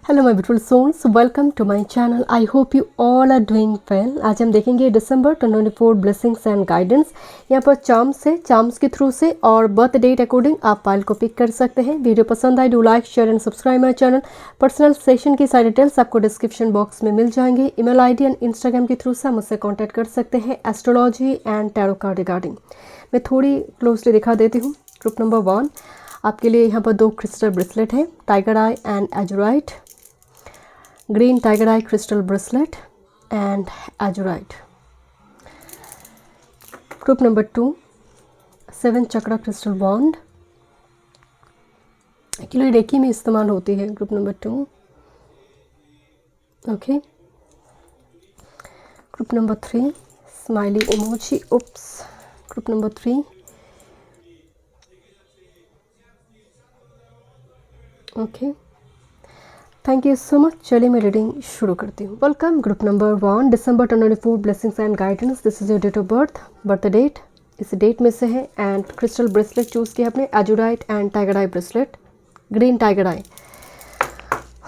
Hello my beautiful souls, welcome to my channel. I hope you all are doing well. आज हम देखेंगे दिसंबर 2024 blessings and guidance. यहाँ पर charms के through से और बर्थ डेट अकॉर्डिंग आप फाइल को पिक कर सकते हैं। वीडियो पसंद आए do like share and subscribe my channel. Personal session की सारी डिटेल्स आपको डिस्क्रिप्शन बॉक्स में मिल जाएंगे। ईमेल आईडी एंड इंस्टाग्राम के थ्रू से आप मुझसे कॉन्टैक्ट कर सकते हैं astrology and tarot card regarding. मैं थोड़ी क्लोजली दिखा देती हूँ। ग्रुप नंबर 1 आपके लिए यहाँ पर 2 क्रिस्टल ब्रेसलेट है, tiger eye and azurite. Green tiger eye crystal bracelet and azurite. Group number 2 7 chakra crystal bond, actually reiki में इस्तेमाल होती है। Group number 2 okay. Group number 3 smiley emoji oops. Group number 3 okay. Thank you so much. चलिए मैं reading शुरू करती हूँ। Welcome group number 1 December 2024 blessings and guidance. This is your date of birth date इस डेट में से है and crystal bracelet choose किया आपने, azurite and tiger eye bracelet, green tiger eye.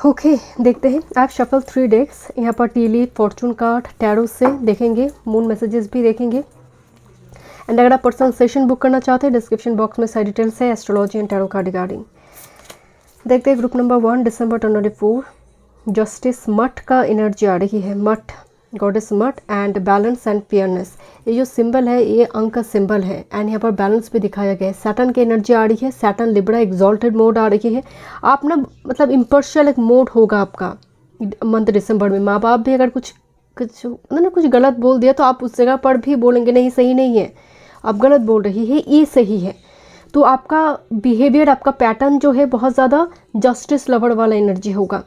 Okay देखते हैं। आप शफल 3 डेक्स यहाँ पर tea leaf, fortune card, tarot से देखेंगे, मून मैसेजेस भी देखेंगे। एंड अगर आप पर्सनल सेशन बुक करना चाहते हैं डिस्क्रिप्शन बॉक्स में सारी डिटेल्स है astrology and tarot card regarding. देखते हैं ग्रुप नंबर 1 दिसंबर 2024 जस्टिस मठ का एनर्जी आ रही है। मठ, गॉडेस मठ एंड बैलेंस एंड फेयरनेस। ये जो सिंबल है ये अंक का सिंबल है एंड यहाँ पर बैलेंस भी दिखाया गया है। सैटर्न की एनर्जी आ रही है। सैटर्न लिब्रा एक्सॉल्टेड मोड आ रही है। आप ना मतलब इम्पर्शियल एक मोड होगा आपका मंथ दिसंबर में। माँ बाप भी अगर कुछ उन्होंने कुछ गलत बोल दिया तो आप उस जगह पर भी बोलेंगे नहीं सही नहीं है, आप गलत बोल रही है, ये सही है। तो आपका बिहेवियर, आपका पैटर्न जो है बहुत ज़्यादा जस्टिस लवर वाला एनर्जी होगा।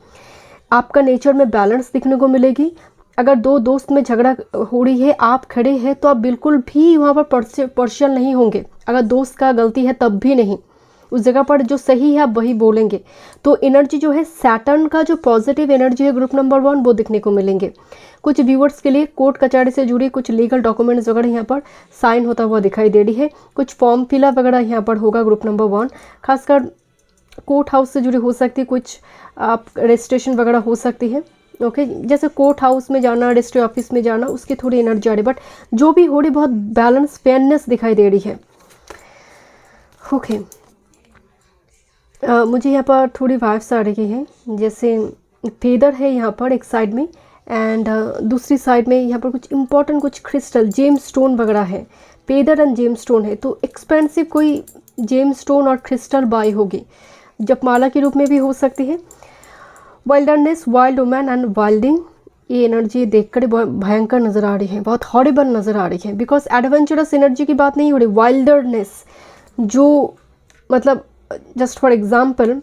आपका नेचर में बैलेंस दिखने को मिलेगी। अगर 2 दोस्त में झगड़ा हो रही है, आप खड़े हैं तो आप बिल्कुल भी वहाँ पर पर्शियल नहीं होंगे। अगर दोस्त का गलती है तब भी नहीं, उस जगह पर जो सही है आप वही बोलेंगे। तो एनर्जी जो है सैटर्न का जो पॉजिटिव एनर्जी है ग्रुप नंबर 1 वो दिखने को मिलेंगे। कुछ व्यूअर्स के लिए कोर्ट कचहरी से जुड़ी कुछ लीगल डॉक्यूमेंट्स वगैरह यहाँ पर साइन होता हुआ दिखाई दे रही है। कुछ फॉर्म फिलअप वगैरह यहाँ पर होगा ग्रुप नंबर 1, खासकर कोर्ट हाउस से जुड़ी हो सकती है, कुछ आप रजिस्ट्रेशन वगैरह हो सकती है। ओके जैसे कोर्ट हाउस में जाना, रजिस्ट्री ऑफिस में जाना, उसकी थोड़ी एनर्जी आ रही, बट जो भी हो रही बहुत बैलेंस फेयरनेस दिखाई दे रही है। ओके मुझे यहाँ पर थोड़ी वाइब्स आ रही है, जैसे फेदर है यहाँ पर एक साइड में एंड दूसरी साइड में यहाँ पर कुछ इंपॉर्टेंट कुछ क्रिस्टल जेम स्टोन वगैरह है। फेदर एंड जेम स्टोन है तो एक्सपेंसिव कोई जेम स्टोन और क्रिस्टल बाई होगी, जपमाला के रूप में भी हो सकती है। वाइल्डरनेस, वाइल्ड वुमेन एंड वाइल्डिंग, ये एनर्जी देखकर बहुत भयंकर नज़र आ रही है, बहुत हॉरिबल नज़र आ रही है। बिकॉज एडवेंचरस एनर्जी की बात नहीं हो रही, वाइल्डरनेस जो मतलब जस्ट फॉर एग्जाम्पल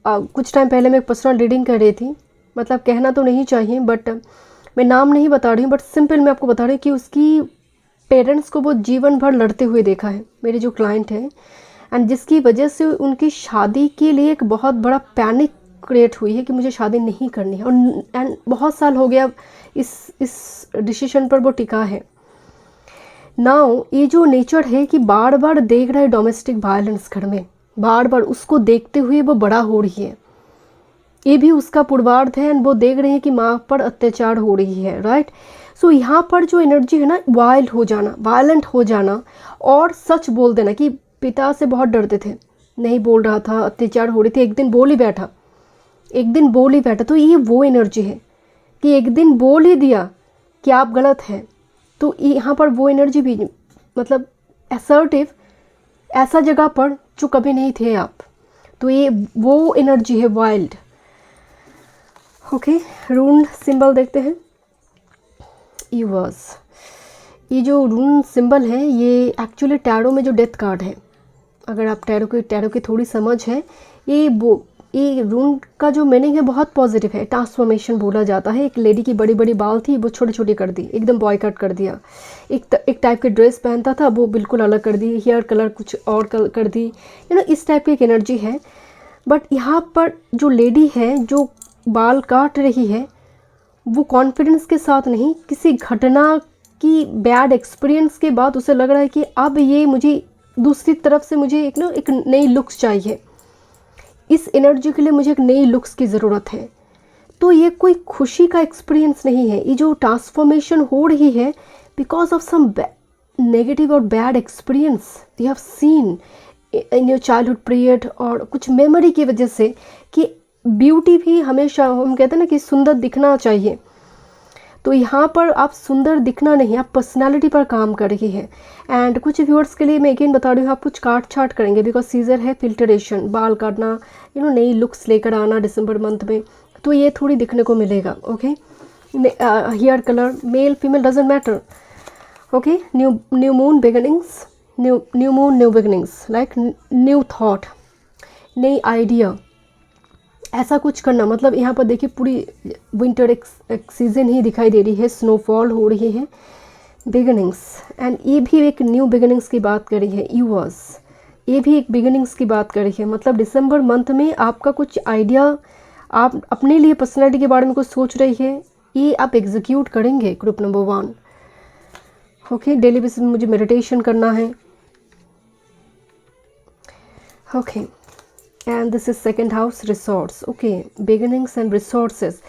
कुछ टाइम पहले मैं एक पर्सनल रीडिंग कर रही थी, मतलब कहना तो नहीं चाहिए बट मैं नाम नहीं बता रही हूँ, बट सिंपल मैं आपको बता रही हूँ कि उसकी पेरेंट्स को वो जीवन भर लड़ते हुए देखा है, मेरे जो क्लाइंट है, एंड जिसकी वजह से उनकी शादी के लिए एक बहुत बड़ा पैनिक क्रिएट हुई है कि मुझे शादी नहीं करनी है। और एंड बहुत साल हो गया इस डिसीजन पर वो टिका है। नाउ ये जो नेचर है कि बार बार देख रहा है डोमेस्टिक वायलेंस घर में, बार बार उसको देखते हुए वो बड़ा हो रही है, ये भी उसका पूर्वार्ध है एंड वो देख रहे हैं कि माँ पर अत्याचार हो रही है, राइट। सो यहाँ पर जो एनर्जी है ना, वाइल्ड हो जाना, वायलेंट हो जाना और सच बोल देना कि पिता से बहुत डरते थे, नहीं बोल रहा था, अत्याचार हो रही थी, एक दिन बोल ही बैठा, एक दिन बोल ही बैठा। तो ये वो एनर्जी है कि एक दिन बोल ही दिया कि आप गलत हैं। तो यहाँ पर वो एनर्जी भी मतलब असर्टिव, ऐसा जगह पर जो कभी नहीं थे आप, तो ये वो एनर्जी है वाइल्ड। ओके रून सिंबल देखते हैं। यूवर्स, ये जो रून सिंबल है ये एक्चुअली टैरो में जो डेथ कार्ड है, अगर आप टैरो की थोड़ी समझ है, ये रून का जो मीनिंग है बहुत पॉजिटिव है। ट्रांसफॉर्मेशन बोला जाता है। एक लेडी की बड़ी बड़ी बाल थी, वो छोटी छोटी कर दी, एकदम बॉय कट कर दिया। एक टाइप के ड्रेस पहनता था, वो बिल्कुल अलग कर दी, हेयर कलर कुछ और कर दी, इस टाइप की एक एनर्जी है। बट यहाँ पर जो लेडी है जो बाल काट रही है, वो कॉन्फिडेंस के साथ नहीं, किसी घटना की बैड एक्सपीरियंस के बाद उसे लग रहा है कि अब ये मुझे दूसरी तरफ से मुझे एक नई लुक्स चाहिए। इस एनर्जी के लिए मुझे एक नई लुक्स की ज़रूरत है। तो ये कोई खुशी का एक्सपीरियंस नहीं है, ये जो ट्रांसफॉर्मेशन हो रही है बिकॉज ऑफ सम नेगेटिव और bad experience you have seen in your childhood period, और कुछ मेमोरी की वजह से कि ब्यूटी भी हमेशा, हम कहते हैं ना कि सुंदर दिखना चाहिए, तो यहाँ पर आप सुंदर दिखना नहीं, आप पर्सनालिटी पर काम कर रही है। एंड कुछ व्यूअर्स के लिए मैं अगेन बता रही हूँ, आप कुछ काट छाट करेंगे बिकॉज सीजर है फिल्टरेशन, बाल काटना, नई लुक्स लेकर आना दिसंबर मंथ में, तो ये थोड़ी दिखने को मिलेगा। Okay, hair colour male female doesn't matter. Okay, new moon beginnings, new moon new beginnings, like new thought, नई आइडिया, ऐसा कुछ करना। मतलब यहाँ पर देखिए पूरी विंटर एक सीज़न ही दिखाई दे रही है, स्नोफॉल हो रही है, बिगिनिंग्स, एंड ये भी एक न्यू बिगिनिंग्स की बात कर रही है। यूवर्स, ये भी एक बिगिनिंग्स की बात कर रही है। मतलब दिसंबर मंथ में आपका कुछ आइडिया, आप अपने लिए पर्सनैलिटी के बारे में कुछ सोच रही है, ये आप एग्जीक्यूट करेंगे। Group number 1। Okay, daily basis में मुझे मेडिटेशन करना है। Okay, and this is second house, resorts. Okay, beginnings and resources,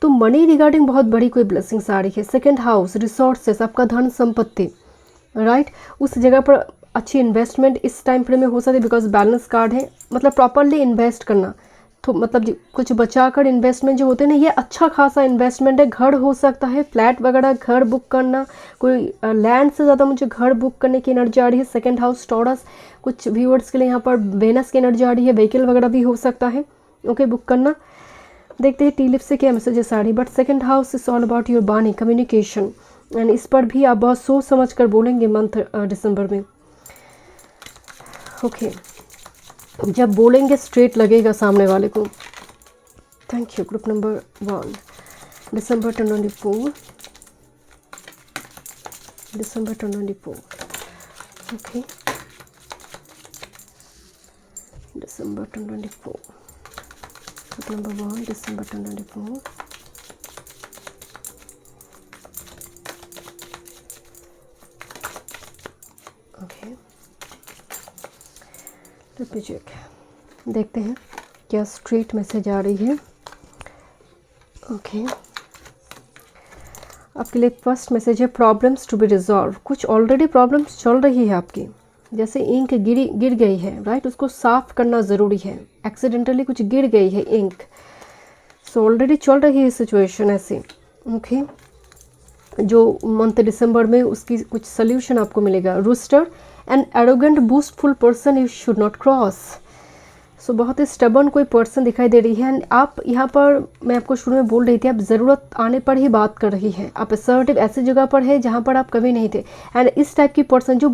तो मनी रिगार्डिंग बहुत बड़ी कोई ब्लेसिंग्स आ रही है। सेकेंड हाउस, रिसोर्सेज, आपका धन संपत्ति, राइट, उस जगह पर अच्छी इन्वेस्टमेंट इस टाइम फ्रेम में हो सकती है बिकॉज बैलेंस कार्ड है। मतलब प्रॉपरली इन्वेस्ट करना, तो मतलब कुछ बचा कर इन्वेस्टमेंट जो होते हैं ना, ये अच्छा खासा इन्वेस्टमेंट है। घर हो सकता है, फ्लैट वगैरह, घर बुक करना, कोई लैंड से ज़्यादा मुझे घर बुक करने की एनर्जी आ रही है। सेकंड हाउस टॉरस, कुछ व्यूअर्स के लिए यहाँ पर वेनस की एनर्जी आ रही है, व्हीकल वगैरह भी हो सकता है। ओके, बुक करना। देखते हैं टी लिप से क्या मैसेजेस आ रही है। But second house is all about your बानी, कम्युनिकेशन, एंड इस पर भी आप बहुत सोच समझ कर बोलेंगे मंथ दिसंबर में। ओके, जब बोलेंगे स्ट्रेट लगेगा सामने वाले को। Thank you. ग्रुप नंबर 1, दिसंबर 2024, दिसंबर 2024। ओके, दिसंबर 2024, ग्रुप नंबर 1, दिसंबर 2024। ओके, लेट मी चेक, देखते हैं क्या स्ट्रेट मैसेज आ रही है। ओके, आपके लिए फर्स्ट मैसेज है प्रॉब्लम्स टू बी रिजॉल्व। कुछ ऑलरेडी प्रॉब्लम्स चल रही है आपकी, जैसे इंक गिर गई है, राइट, उसको साफ करना ज़रूरी है। एक्सीडेंटली कुछ गिर गई है इंक, सो ऑलरेडी चल रही है सिचुएशन ऐसे। ओके, जो मंथ दिसंबर में उसकी कुछ सोल्यूशन आपको मिलेगा। Rooster, an arrogant boastful person you should not cross. So बहुत ही स्टबर्न कोई पर्सन दिखाई दे रही है। एंड आप यहाँ पर, मैं आपको शुरू में बोल रही थी, आप ज़रूरत आने पर ही बात कर रही हैं। आप असर्टिव ऐसी जगह पर है जहाँ पर आप कभी नहीं थे। एंड इस टाइप की पर्सन जो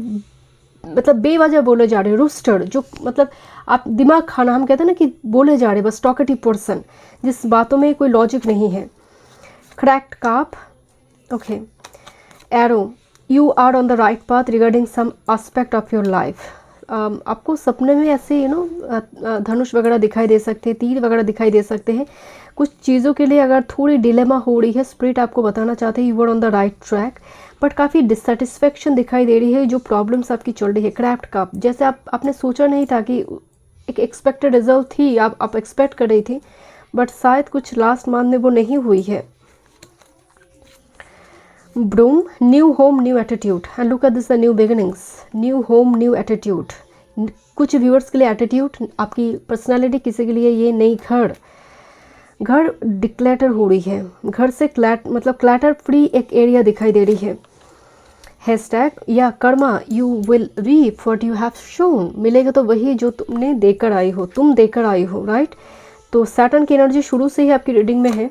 मतलब बेवजह बोले जा रहे हैं, रूस्टर, जो मतलब आप दिमाग खाना, हम कहते हैं ना कि बोले जा रहे बस, टॉकेटिव पर्सन, जिस बातों में कोई लॉजिक नहीं है। Cracked cup. Okay, arrow, you are on the right path regarding some aspect of your life. आपको सपने में ऐसे धनुष वगैरह दिखाई दे सकते हैं, तीर वगैरह दिखाई दे सकते हैं। कुछ चीज़ों के लिए अगर थोड़ी डिलेमा हो रही है, स्पिरिट आपको बताना चाहते हैं you are on the right track, but काफ़ी डिससेटिस्फेक्शन दिखाई दे रही है। जो प्रॉब्लम्स आपकी चल रही है, क्रैफ्ट कप, जैसे आपने सोचा नहीं था कि एक एक्सपेक्टेड रिजल्ट थी, आप एक्सपेक्ट कर रही थी, बट शायद कुछ लास्ट मंथ में वो नहीं हुई है। Broom, new home new attitude, and look at this the new beginnings, new home new attitude. कुछ व्यूअर्स के लिए एटीट्यूड, आपकी पर्सनालिटी, किसी के लिए ये नई घर डिक्लेटर हो रही है। घर से क्लैटर फ्री एक एरिया दिखाई दे रही है। हैशटैग या karma, you will reap what you have shown, मिलेगा तो वही जो तुमने देकर आई हो, तुम देकर आई हो, राइट। तो सैटर्न की एनर्जी शुरू से ही आपकी रीडिंग में है।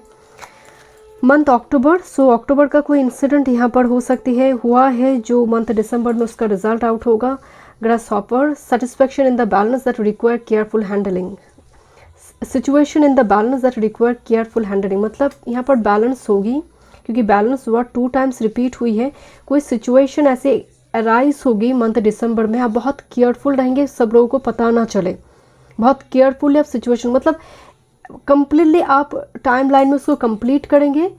मंथ अक्टूबर, सो अक्टूबर का कोई इंसिडेंट यहाँ पर हो सकती है, हुआ है, जो मंथ दिसंबर में उसका रिजल्ट आउट होगा। Grass hopper, satisfaction in the balance that require careful handling, situation in the balance that require careful handling, मतलब यहाँ पर बैलेंस होगी, क्योंकि बैलेंस वर्ड 2 टाइम्स रिपीट हुई है। कोई सिचुएशन ऐसे अराइज होगी मंथ दिसंबर में, आप बहुत केयरफुल रहेंगे, सब लोगों को पता ना चले, बहुत केयरफुल आप सिचुएशन, मतलब कंप्लीटली आप टाइम लाइन में उसको कंप्लीट करेंगे,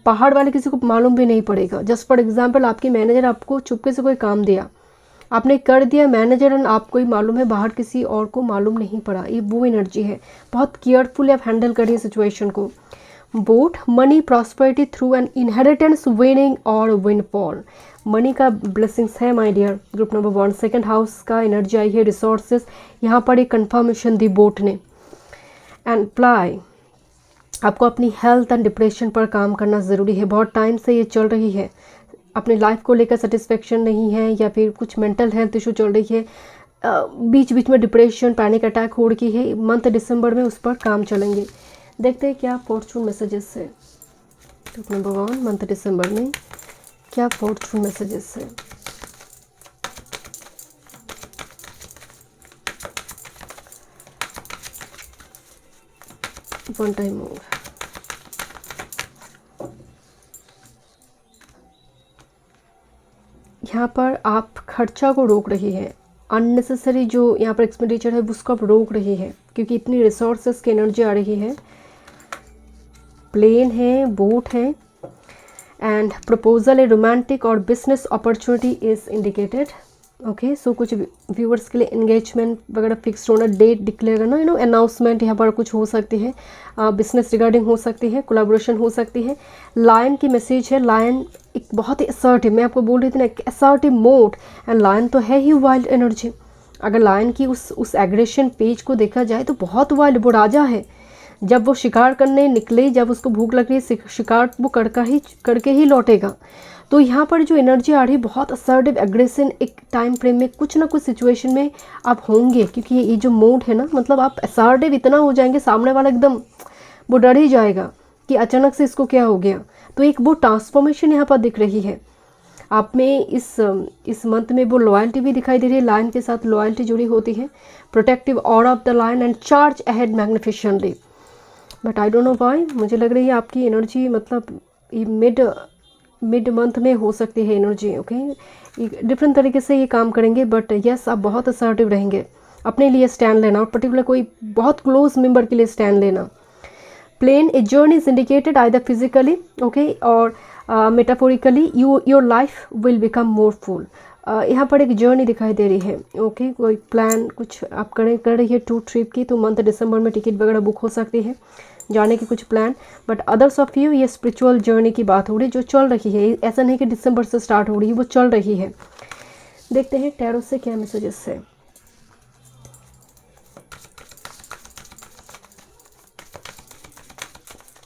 बाहर वाले किसी को मालूम भी नहीं पड़ेगा। जस्ट फॉर एग्जांपल, आपकी मैनेजर आपको चुपके से कोई काम दिया, आपने कर दिया मैनेजर एंड आपको ही मालूम है, बाहर किसी और को मालूम नहीं पड़ा, ये वो एनर्जी है। बहुत केयरफुल आप हैंडल करिए सिचुएशन को। Boat, money prosperity through an inheritance, winning और विनफॉल, मनी का ब्लेसिंग्स है my dear. Group number 1 second house का एनर्जी आई है, रिसोर्सेज, यहाँ पर एक कंफर्मेशन दी बोट ने। एंड प्लाई, आपको अपनी हेल्थ एंड डिप्रेशन पर काम करना ज़रूरी है। बहुत टाइम से ये चल रही है, अपनी लाइफ को लेकर सेटिस्फेक्शन नहीं है या फिर कुछ मेंटल हेल्थ इशू चल रही है, बीच बीच में डिप्रेशन, पैनिक अटैक हो रही है। मंथ दिसंबर में उस पर काम चलेंगे। देखते हैं क्या फॉर्चून मैसेजेस है। ग्रुप नंबर 1 मंथ दिसंबर में क्या फॉर्चून मैसेजेस है। One time more. यहाँ पर आप खर्चा को रोक रही है, अननेसेसरी जो यहाँ पर एक्सपेंडिचर है उसको आप रोक रही है, क्योंकि इतनी रिसोर्सेस की एनर्जी आ रही है। प्लेन है, बोट है, एंड प्रपोजल है, रोमांटिक और business opportunity is indicated. Okay, so कुछ व्यूअर्स के लिए एंगेजमेंट वगैरह फिक्स होना, डेट डिक्लेयर करना, अनाउंसमेंट यहाँ पर कुछ हो सकती है, बिजनेस रिगार्डिंग हो सकती है, कोलैबोरेशन हो सकती है। लायन की मैसेज है, लायन एक बहुत ही असर्टिव, मैं आपको बोल रही थी ना, असर्टिव मोड, एंड लायन तो है ही वाइल्ड एनर्जी। अगर लायन की उस एग्रेशन पेज को देखा जाए तो बहुत वाइल्ड, वो राजा है। जब वो शिकार करने निकले, जब उसको भूख लग रही है, शिकार वो करके ही लौटेगा। तो यहाँ पर जो एनर्जी आ रही है बहुत असर्टिव एग्रेशन, एक टाइम फ्रेम में कुछ ना कुछ सिचुएशन में आप होंगे, क्योंकि ये जो मोड है ना, मतलब आप असर्टिव इतना हो जाएंगे, सामने वाला एकदम वो डर ही जाएगा कि अचानक से इसको क्या हो गया। तो एक वो ट्रांसफॉर्मेशन यहाँ पर दिख रही है आप में। इस मंथ में वो लॉयल्टी भी दिखाई दे रही है, लायन के साथ लॉयल्टी जुड़ी होती है। Protective aura of the lion and charge ahead magnificently. But I don't know why, मुझे लग रही है आपकी एनर्जी मतलब ये मिड मंथ में हो सकती है एनर्जी। ओके, डिफरेंट तरीके से ये काम करेंगे, बट यस आप बहुत असर्टिव रहेंगे, अपने लिए स्टैंड लेना, और पर्टिकुलर कोई बहुत क्लोज मेंबर के लिए स्टैंड लेना। Plane, a journey is indicated either physically, okay, और metaphorically your life will become more full. यहाँ पर एक जर्नी दिखाई दे रही है। ओके, कोई प्लान कुछ आप कर रही है टूर ट्रिप की, तो मंथ दिसंबर में टिकट वगैरह बुक हो सकती है, जाने की कुछ plan. But others of you, ये स्पिरिचुअल जर्नी की बात हो रही है जो चल रही है, ऐसा नहीं कि दिसंबर से स्टार्ट हो रही है, वो चल रही है। देखते हैं टैरो से क्या मैसेजेस है।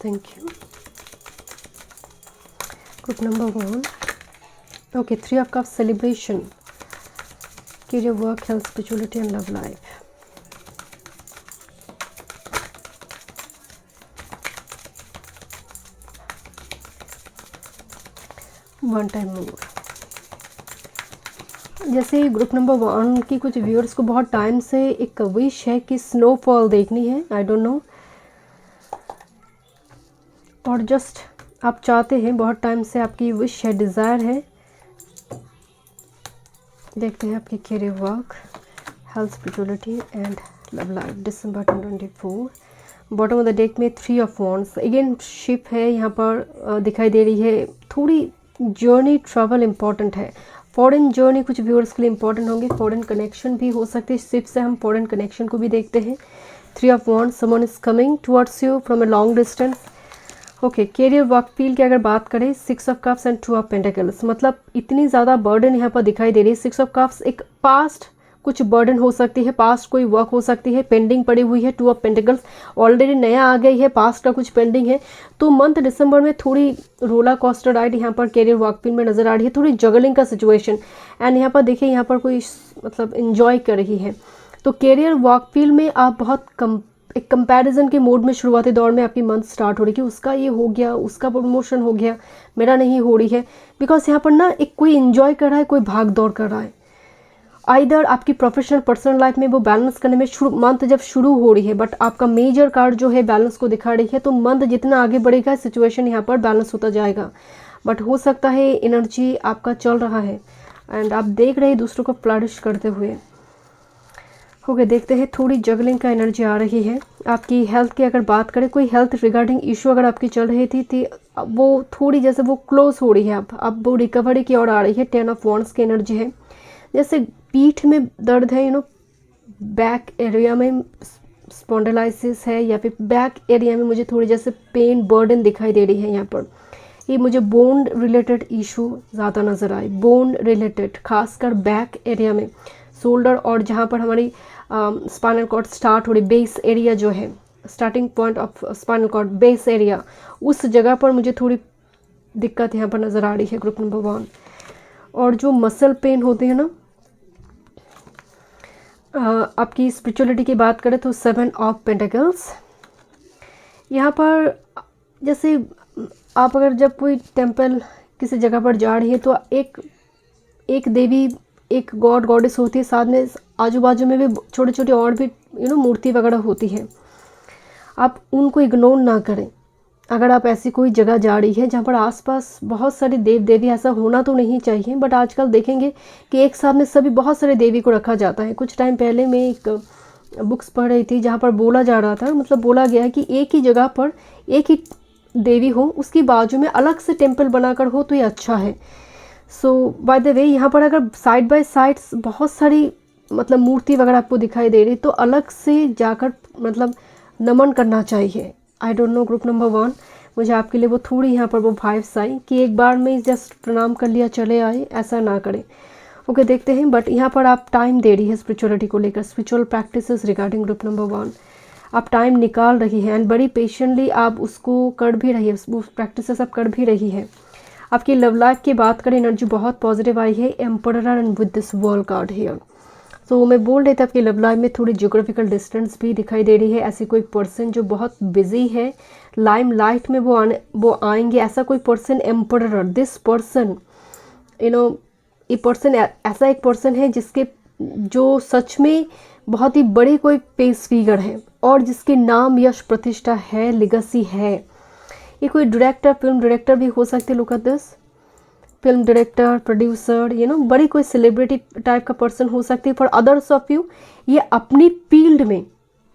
Thank you. Group number 1, okay, 3 of cups, celebration, career, work, health, spirituality and love life. One time more. जैसे ग्रुप नंबर 1 की कुछ व्यूअर्स को बहुत टाइम से एक विश है कि स्नोफॉल देखनी है, आई डोंट नो, और जस्ट आप चाहते हैं, बहुत टाइम से आपकी विश है, डिज़ायर है। देखते हैं आपकी career, work, health, spirituality and love life, December 2024। Bottom of the deck में 3 ऑफ वॉन्ड्स, अगेन शिप है यहाँ पर दिखाई दे रही है। थोड़ी जर्नी, ट्रैवल इंपॉर्टेंट है, फॉरेन जर्नी कुछ व्यूअर्स के लिए इंपॉर्टेंट होंगे, फॉरेन कनेक्शन भी हो सकते हैं, शिप से हम फॉरेन कनेक्शन को भी देखते हैं। 3 of wands, someone is coming towards you from a long distance. Okay, career, work field की अगर बात करें, 6 of cups and 2 of pentacles, मतलब इतनी ज़्यादा बर्डन यहाँ पर दिखाई दे रही है। 6 ऑफ कप्स एक पास्ट कुछ बर्डन हो सकती है, पास्ट कोई वर्क हो सकती है, पेंडिंग पड़ी हुई है। 2 ऑफ पेंटिकल्स ऑलरेडी नया आ गई है, पास्ट का कुछ पेंडिंग है। तो मंथ दिसंबर में थोड़ी रोलर कोस्टर राइड यहाँ पर करियर वर्क फील्ड में नज़र आ रही है, थोड़ी जगलिंग का सिचुएशन। एंड यहाँ पर देखिए, यहाँ पर कोई मतलब इन्जॉय कर रही है। तो करियर वर्क फील्ड में आप बहुत एक कंपैरिजन के मोड में शुरुआती दौर में आपकी मंथ स्टार्ट हो रही है कि उसका ये हो गया, उसका प्रमोशन हो गया, मेरा नहीं हो रही है। बिकॉज यहाँ पर ना एक कोई इन्जॉय कर रहा है, कोई भाग दौड़ कर रहा है। आइदर आपकी प्रोफेशनल पर्सनल लाइफ में वो बैलेंस करने में मंथ जब शुरू हो रही है, बट आपका मेजर कार्ड जो है बैलेंस को दिखा रही है। तो मंथ जितना आगे बढ़ेगा, सिचुएशन यहाँ पर बैलेंस होता जाएगा। बट हो सकता है एनर्जी आपका चल रहा है एंड आप देख रहे हैं दूसरों को फ्लरिश करते हुए। ओके, देखते हैं, थोड़ी जगलिंग का एनर्जी आ रही है। आपकी हेल्थ की अगर बात करें, कोई हेल्थ रिगार्डिंग इशू अगर आपकी चल रही थी वो थोड़ी जैसे वो क्लोज हो रही है, अब वो रिकवरी की ओर आ रही है। 10 ऑफ वॉन्ड्स की एनर्जी है। जैसे पीठ में दर्द है, बैक एरिया में स्पॉन्डिलाइसिस है, या फिर बैक एरिया में मुझे थोड़ी जैसे पेन बर्डन दिखाई दे रही है यहाँ पर। ये मुझे बोन रिलेटेड इशू ज़्यादा नज़र आए, बोन रिलेटेड, खासकर बैक एरिया में, शोल्डर और जहाँ पर हमारी स्पाइनल कॉर्ड स्टार्ट हो रही, बेस एरिया जो है, starting point of spinal cord base area, उस जगह पर मुझे थोड़ी दिक्कत यहाँ पर नज़र आ रही है ग्रुप नंबर 1। और जो मसल पेन होते हैं ना, आपकी स्पिरिचुअलिटी की बात करें तो 7 ऑफ पेंटिकल्स यहाँ पर, जैसे आप अगर जब कोई टेंपल किसी जगह पर जा रही है तो एक देवी, एक गॉड गॉडेस होती है, साथ में आजू बाजू में भी छोटे छोटे और भी मूर्ति वगैरह होती है। आप उनको इग्नोर ना करें। अगर आप ऐसी कोई जगह जा रही है जहाँ पर आसपास बहुत सारे देव देवी, ऐसा होना तो नहीं चाहिए, बट आजकल देखेंगे कि एक साथ में सभी बहुत सारे देवी को रखा जाता है। कुछ टाइम पहले मैं एक बुक्स पढ़ रही थी जहाँ पर बोला जा रहा था, मतलब बोला गया है कि एक ही जगह पर एक ही देवी हो, उसकी बाजू में अलग से टेम्पल बनाकर हो तो ये अच्छा है। सो बाय द वे, यहाँ पर अगर साइड बाय साइड बहुत सारी मतलब मूर्ति वगैरह आपको दिखाई दे रही तो अलग से जाकर मतलब नमन करना चाहिए। आई डोंट नो ग्रुप नंबर 1, मुझे आपके लिए वो थोड़ी यहाँ पर वो वाइब्स आई कि एक बार में जस्ट प्रणाम कर लिया चले आए, ऐसा ना करें। ओके, देखते हैं। बट यहाँ पर आप टाइम दे रही है स्पिरिचुअलिटी को लेकर, spiritual practices regarding group number 1 आप टाइम निकाल रही हैं एंड बड़ी पेशेंटली आप उसको कर भी रही है, उस प्रैक्टिसेस आप कर भी रही है। आपकी लव लाइफ की बात करें, एनर्जी बहुत पॉजिटिव आई है, emperor and with this world card here. तो मैं बोल रही थी आपकी लव लाइफ में थोड़ी जियोग्राफिकल डिस्टेंस भी दिखाई दे रही है। ऐसी कोई पर्सन जो बहुत बिजी है, लाइम लाइट में वो आएंगे, ऐसा कोई पर्सन, एम्परर, दिस पर्सन ये पर्सन ऐसा एक पर्सन है जिसके जो सच में बहुत ही बड़ी कोई पेस फिगर है और जिसके नाम यश प्रतिष्ठा है, लिगेसी है। ये कोई डायरेक्टर, फिल्म डायरेक्टर भी हो सकते, look at this, film director, producer, बड़ी कोई सेलिब्रिटी टाइप का पर्सन हो सकती है। फॉर अदर्स ऑफ यू ये अपनी फील्ड में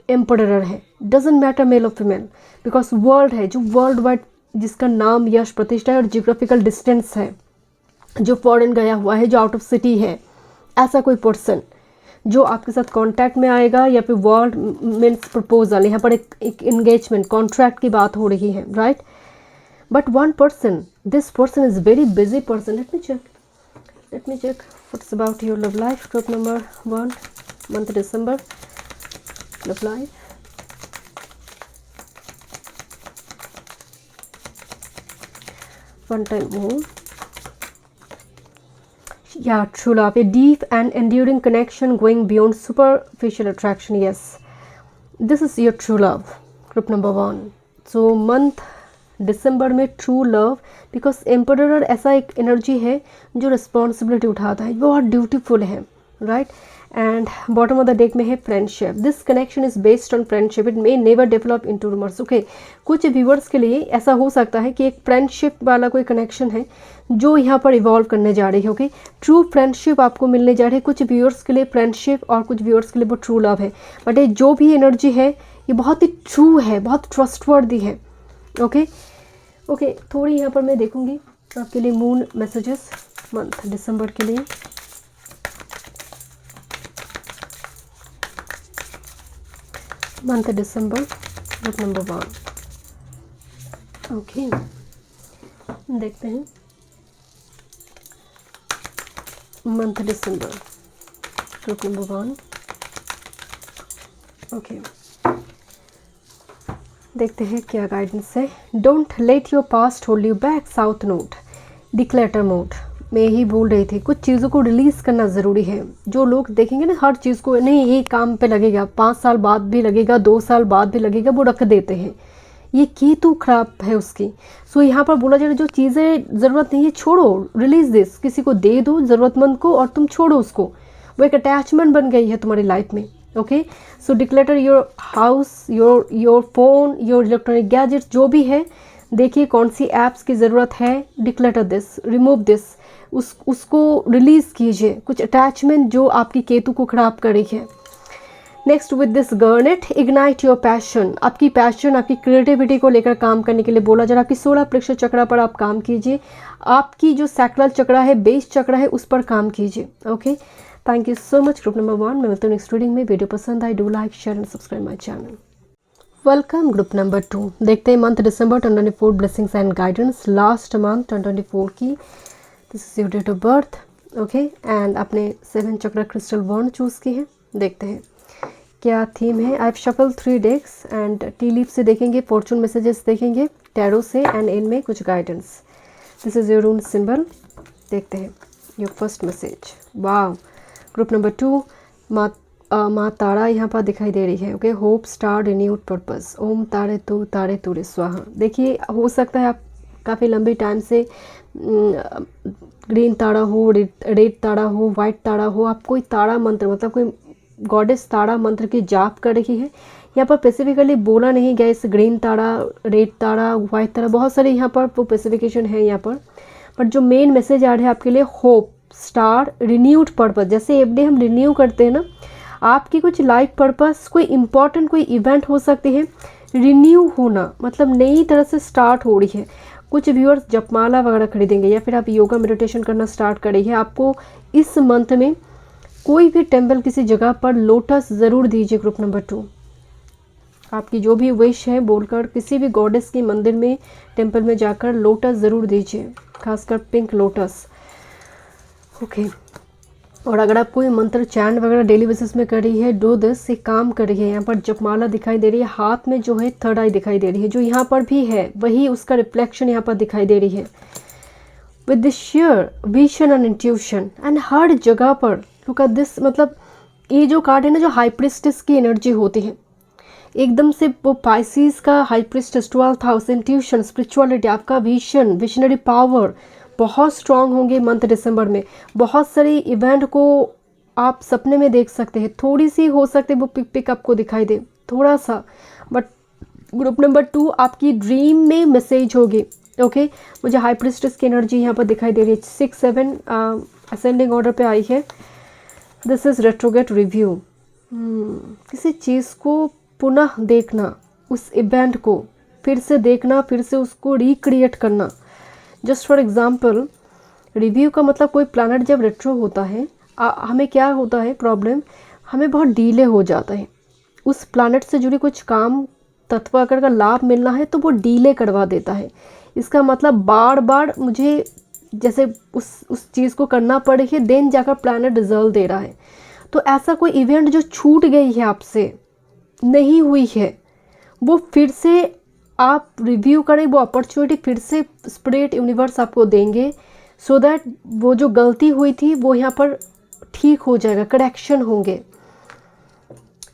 एम्परर है, डजेंट मैटर मेल और फीमेल, बिकॉज वर्ल्ड है जो वर्ल्ड वाइड, जिसका नाम यश प्रतिष्ठा है और जियोग्राफिकल डिस्टेंस है, जो फॉरेन गया हुआ है, जो आउट ऑफ सिटी है, ऐसा कोई पर्सन जो आपके साथ कांटेक्ट में आएगा, या फिर वर्ल्ड मीन्स प्रपोजल, यहाँ पर एक एंगेजमेंट कॉन्ट्रैक्ट की बात हो रही है, right. But one person, this person is very busy person. Let me check what's about your love life, group number 1, month December, love life. One time more. Yeah, true love, a deep and enduring connection going beyond superficial attraction. Yes, this is your true love, group number 1. So month दिसंबर में true love, because emperor ऐसा एक energy है जो responsibility उठाता है, बहुत dutiful है, right. And bottom of the deck में है friendship, this connection is based on friendship, it may never develop into rumours. Okay, कुछ व्यूअर्स के लिए ऐसा हो सकता है कि एक फ्रेंडशिप वाला कोई कनेक्शन है जो यहाँ पर इवॉल्व करने जा रही है। ओके, ट्रू फ्रेंडशिप आपको मिलने जा रही है। कुछ व्यूअर्स के लिए फ्रेंडशिप और कुछ व्यूअर्स के लिए वो ट्रू लव है, बट ये जो भी एनर्जी है ये बहुत ही ट्रू है, बहुत ट्रस्टवर्दी है। ओके, थोड़ी यहाँ पर मैं देखूँगी आपके लिए मून मैसेजेस मंथ दिसंबर के लिए। Month December, group number 1। Okay, देखते हैं month December, group number 1। Okay, देखते हैं क्या गाइडेंस है। Don't let your past hold you back, south note, declutter mode. मैं यही बोल रही थी, कुछ चीज़ों को रिलीज़ करना ज़रूरी है। जो लोग देखेंगे ना हर चीज़ को, नहीं ये काम पे लगेगा, 5 साल बाद भी लगेगा, 2 साल बाद भी लगेगा, वो रख देते हैं। ये केतु खराब है उसकी। सो यहाँ पर बोला जा रहा है जो चीज़ें ज़रूरत नहीं है छोड़ो, रिलीज दिस, किसी को दे दो ज़रूरतमंद को और तुम छोड़ो उसको, वो एक अटैचमेंट बन गई है तुम्हारी लाइफ में। Okay, so declutter your house, your phone, your electronic gadgets, जो भी है देखिए कौन सी ऐप्स की ज़रूरत है, डिक्लेटर दिस, रिमूव दिस, उसको रिलीज़ कीजिए, कुछ अटैचमेंट जो आपकी केतु को खराब कर रही है। Next with this garnet, ignite your passion, आपकी पैशन, आपकी क्रिएटिविटी को लेकर काम करने के लिए बोला जा रहा है। आपकी 16 प्रेक्षर चक्रा पर आप काम कीजिए, आपकी जो सैक्रल चक्रा है, बेस चक्रा है, उस पर काम कीजिए। Okay, thank you so much group number 1। मैं मिलती हूँ नेक्स्ट रीडिंग में। वीडियो पसंद आई do like share and subscribe my channel. Welcome group number 2। देखते हैं month December 2024 blessings and guidance last month 2024 की। This is your date of birth, okay. And आपने 7 चक्र क्रिस्टल वॉन्ड चूज़ की है। देखते हैं क्या थीम है। I have shuffle 3 decks and tea leaf से देखेंगे, फॉर्चून मैसेजेस देखेंगे टैरो से, एंड इनमें कुछ guidance. This is your rune symbol. देखते हैं योर फर्स्ट मैसेज। वाह, ग्रुप नंबर 2 माँ तारा यहाँ पर दिखाई दे रही है, okay. Hope star renewed purpose. ओम तारे तू रे स्वाहा। देखिए, हो सकता है आप काफ़ी लंबी टाइम से ग्रीन तारा हो, रेड तारा हो, वाइट तारा हो, आप कोई तारा मंत्र मतलब कोई गॉडेस तारा मंत्र की जाप कर रही है। यहाँ पर स्पेसिफिकली बोला नहीं गया इस ग्रीन तारा, रेड तारा, वाइट तारा, बहुत सारे यहाँ पर वो स्पेसिफिकेशन है यहाँ पर। बट जो मेन मैसेज आ रहा है आपके लिए, होप स्टार रिन्यूड पर्पस। जैसे एवरीडे हम रिन्यू करते हैं ना, आपकी कुछ लाइफ पर्पस, कोई इम्पॉर्टेंट कोई इवेंट हो सकती है, रिन्यू होना मतलब नई तरह से स्टार्ट हो रही है। कुछ व्यूअर्स जपमाला वगैरह खरीदेंगे या फिर आप योगा मेडिटेशन करना स्टार्ट करेंगे। आपको इस मंथ में कोई भी टेम्पल किसी जगह पर लोटस ज़रूर दीजिए। ग्रुप नंबर 2 आपकी जो भी विश है बोलकर किसी भी गॉडेस के मंदिर में, टेम्पल में जाकर लोटस ज़रूर दीजिए, खासकर पिंक लोटस, ओके। और अगर आप कोई मंत्र चैंट वगैरह डेली बेसिस में कर रही है, डू दिस, एक काम कर रही है। यहाँ पर जपमाला दिखाई दे रही है, हाथ में जो है थर्ड आई दिखाई दे रही है, जो यहाँ पर भी है वही उसका रिफ्लेक्शन यहाँ पर दिखाई दे रही है। With this share vision and intuition, and हर जगह पर लुक एट दिस, मतलब ये जो कार्ड है ना, जो हाई प्रिस्टेस की एनर्जी होती है एकदम से, वो पाइसिस का high priestess, 12th house, intuition, spirituality, आपका विजन, विजनरी पावर बहुत स्ट्रांग होंगे मंथ दिसंबर में। बहुत सारे इवेंट को आप सपने में देख सकते हैं। थोड़ी सी हो सकते वो पिक आपको दिखाई दे थोड़ा सा, बट ग्रुप नंबर 2 आपकी ड्रीम में मैसेज होगी, ओके। मुझे हाई प्रिस्टेस की एनर्जी यहाँ पर दिखाई दे रही है। 6-7 असेंडिंग ऑर्डर पे आई है। This is retrograde review. किसी चीज़ को पुनः देखना, उस इवेंट को फिर से देखना, फिर से उसको रिक्रिएट करना। जस्ट फॉर एग्जाम्पल, रिव्यू का मतलब कोई प्लैनेट जब रेट्रो होता है, हमें क्या होता है प्रॉब्लम, हमें बहुत डीले हो जाता है। उस प्लैनेट से जुड़ी कुछ काम तत्व अगर का लाभ मिलना है तो वो डीले करवा देता है। इसका मतलब बार बार मुझे जैसे उस चीज़ को करना पड़े है, देन जाकर प्लैनेट रिजल्ट दे रहा है। तो ऐसा कोई इवेंट जो छूट गई है आपसे, नहीं हुई है, वो फिर से आप रिव्यू करें, वो अपॉर्चुनिटी फिर से स्पिरिट यूनिवर्स आपको देंगे, सो दैट वो जो गलती हुई थी वो यहाँ पर ठीक हो जाएगा, करेक्शन होंगे।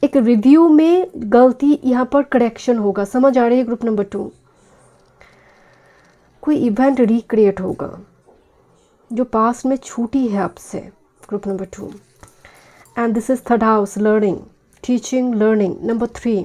एक रिव्यू में गलती यहाँ पर करेक्शन होगा, समझ आ रही है ग्रुप नंबर 2। कोई इवेंट रिक्रिएट होगा जो पास्ट में छूटी है आपसे, group number 2। And this is third house, learning, teaching, learning. Number 3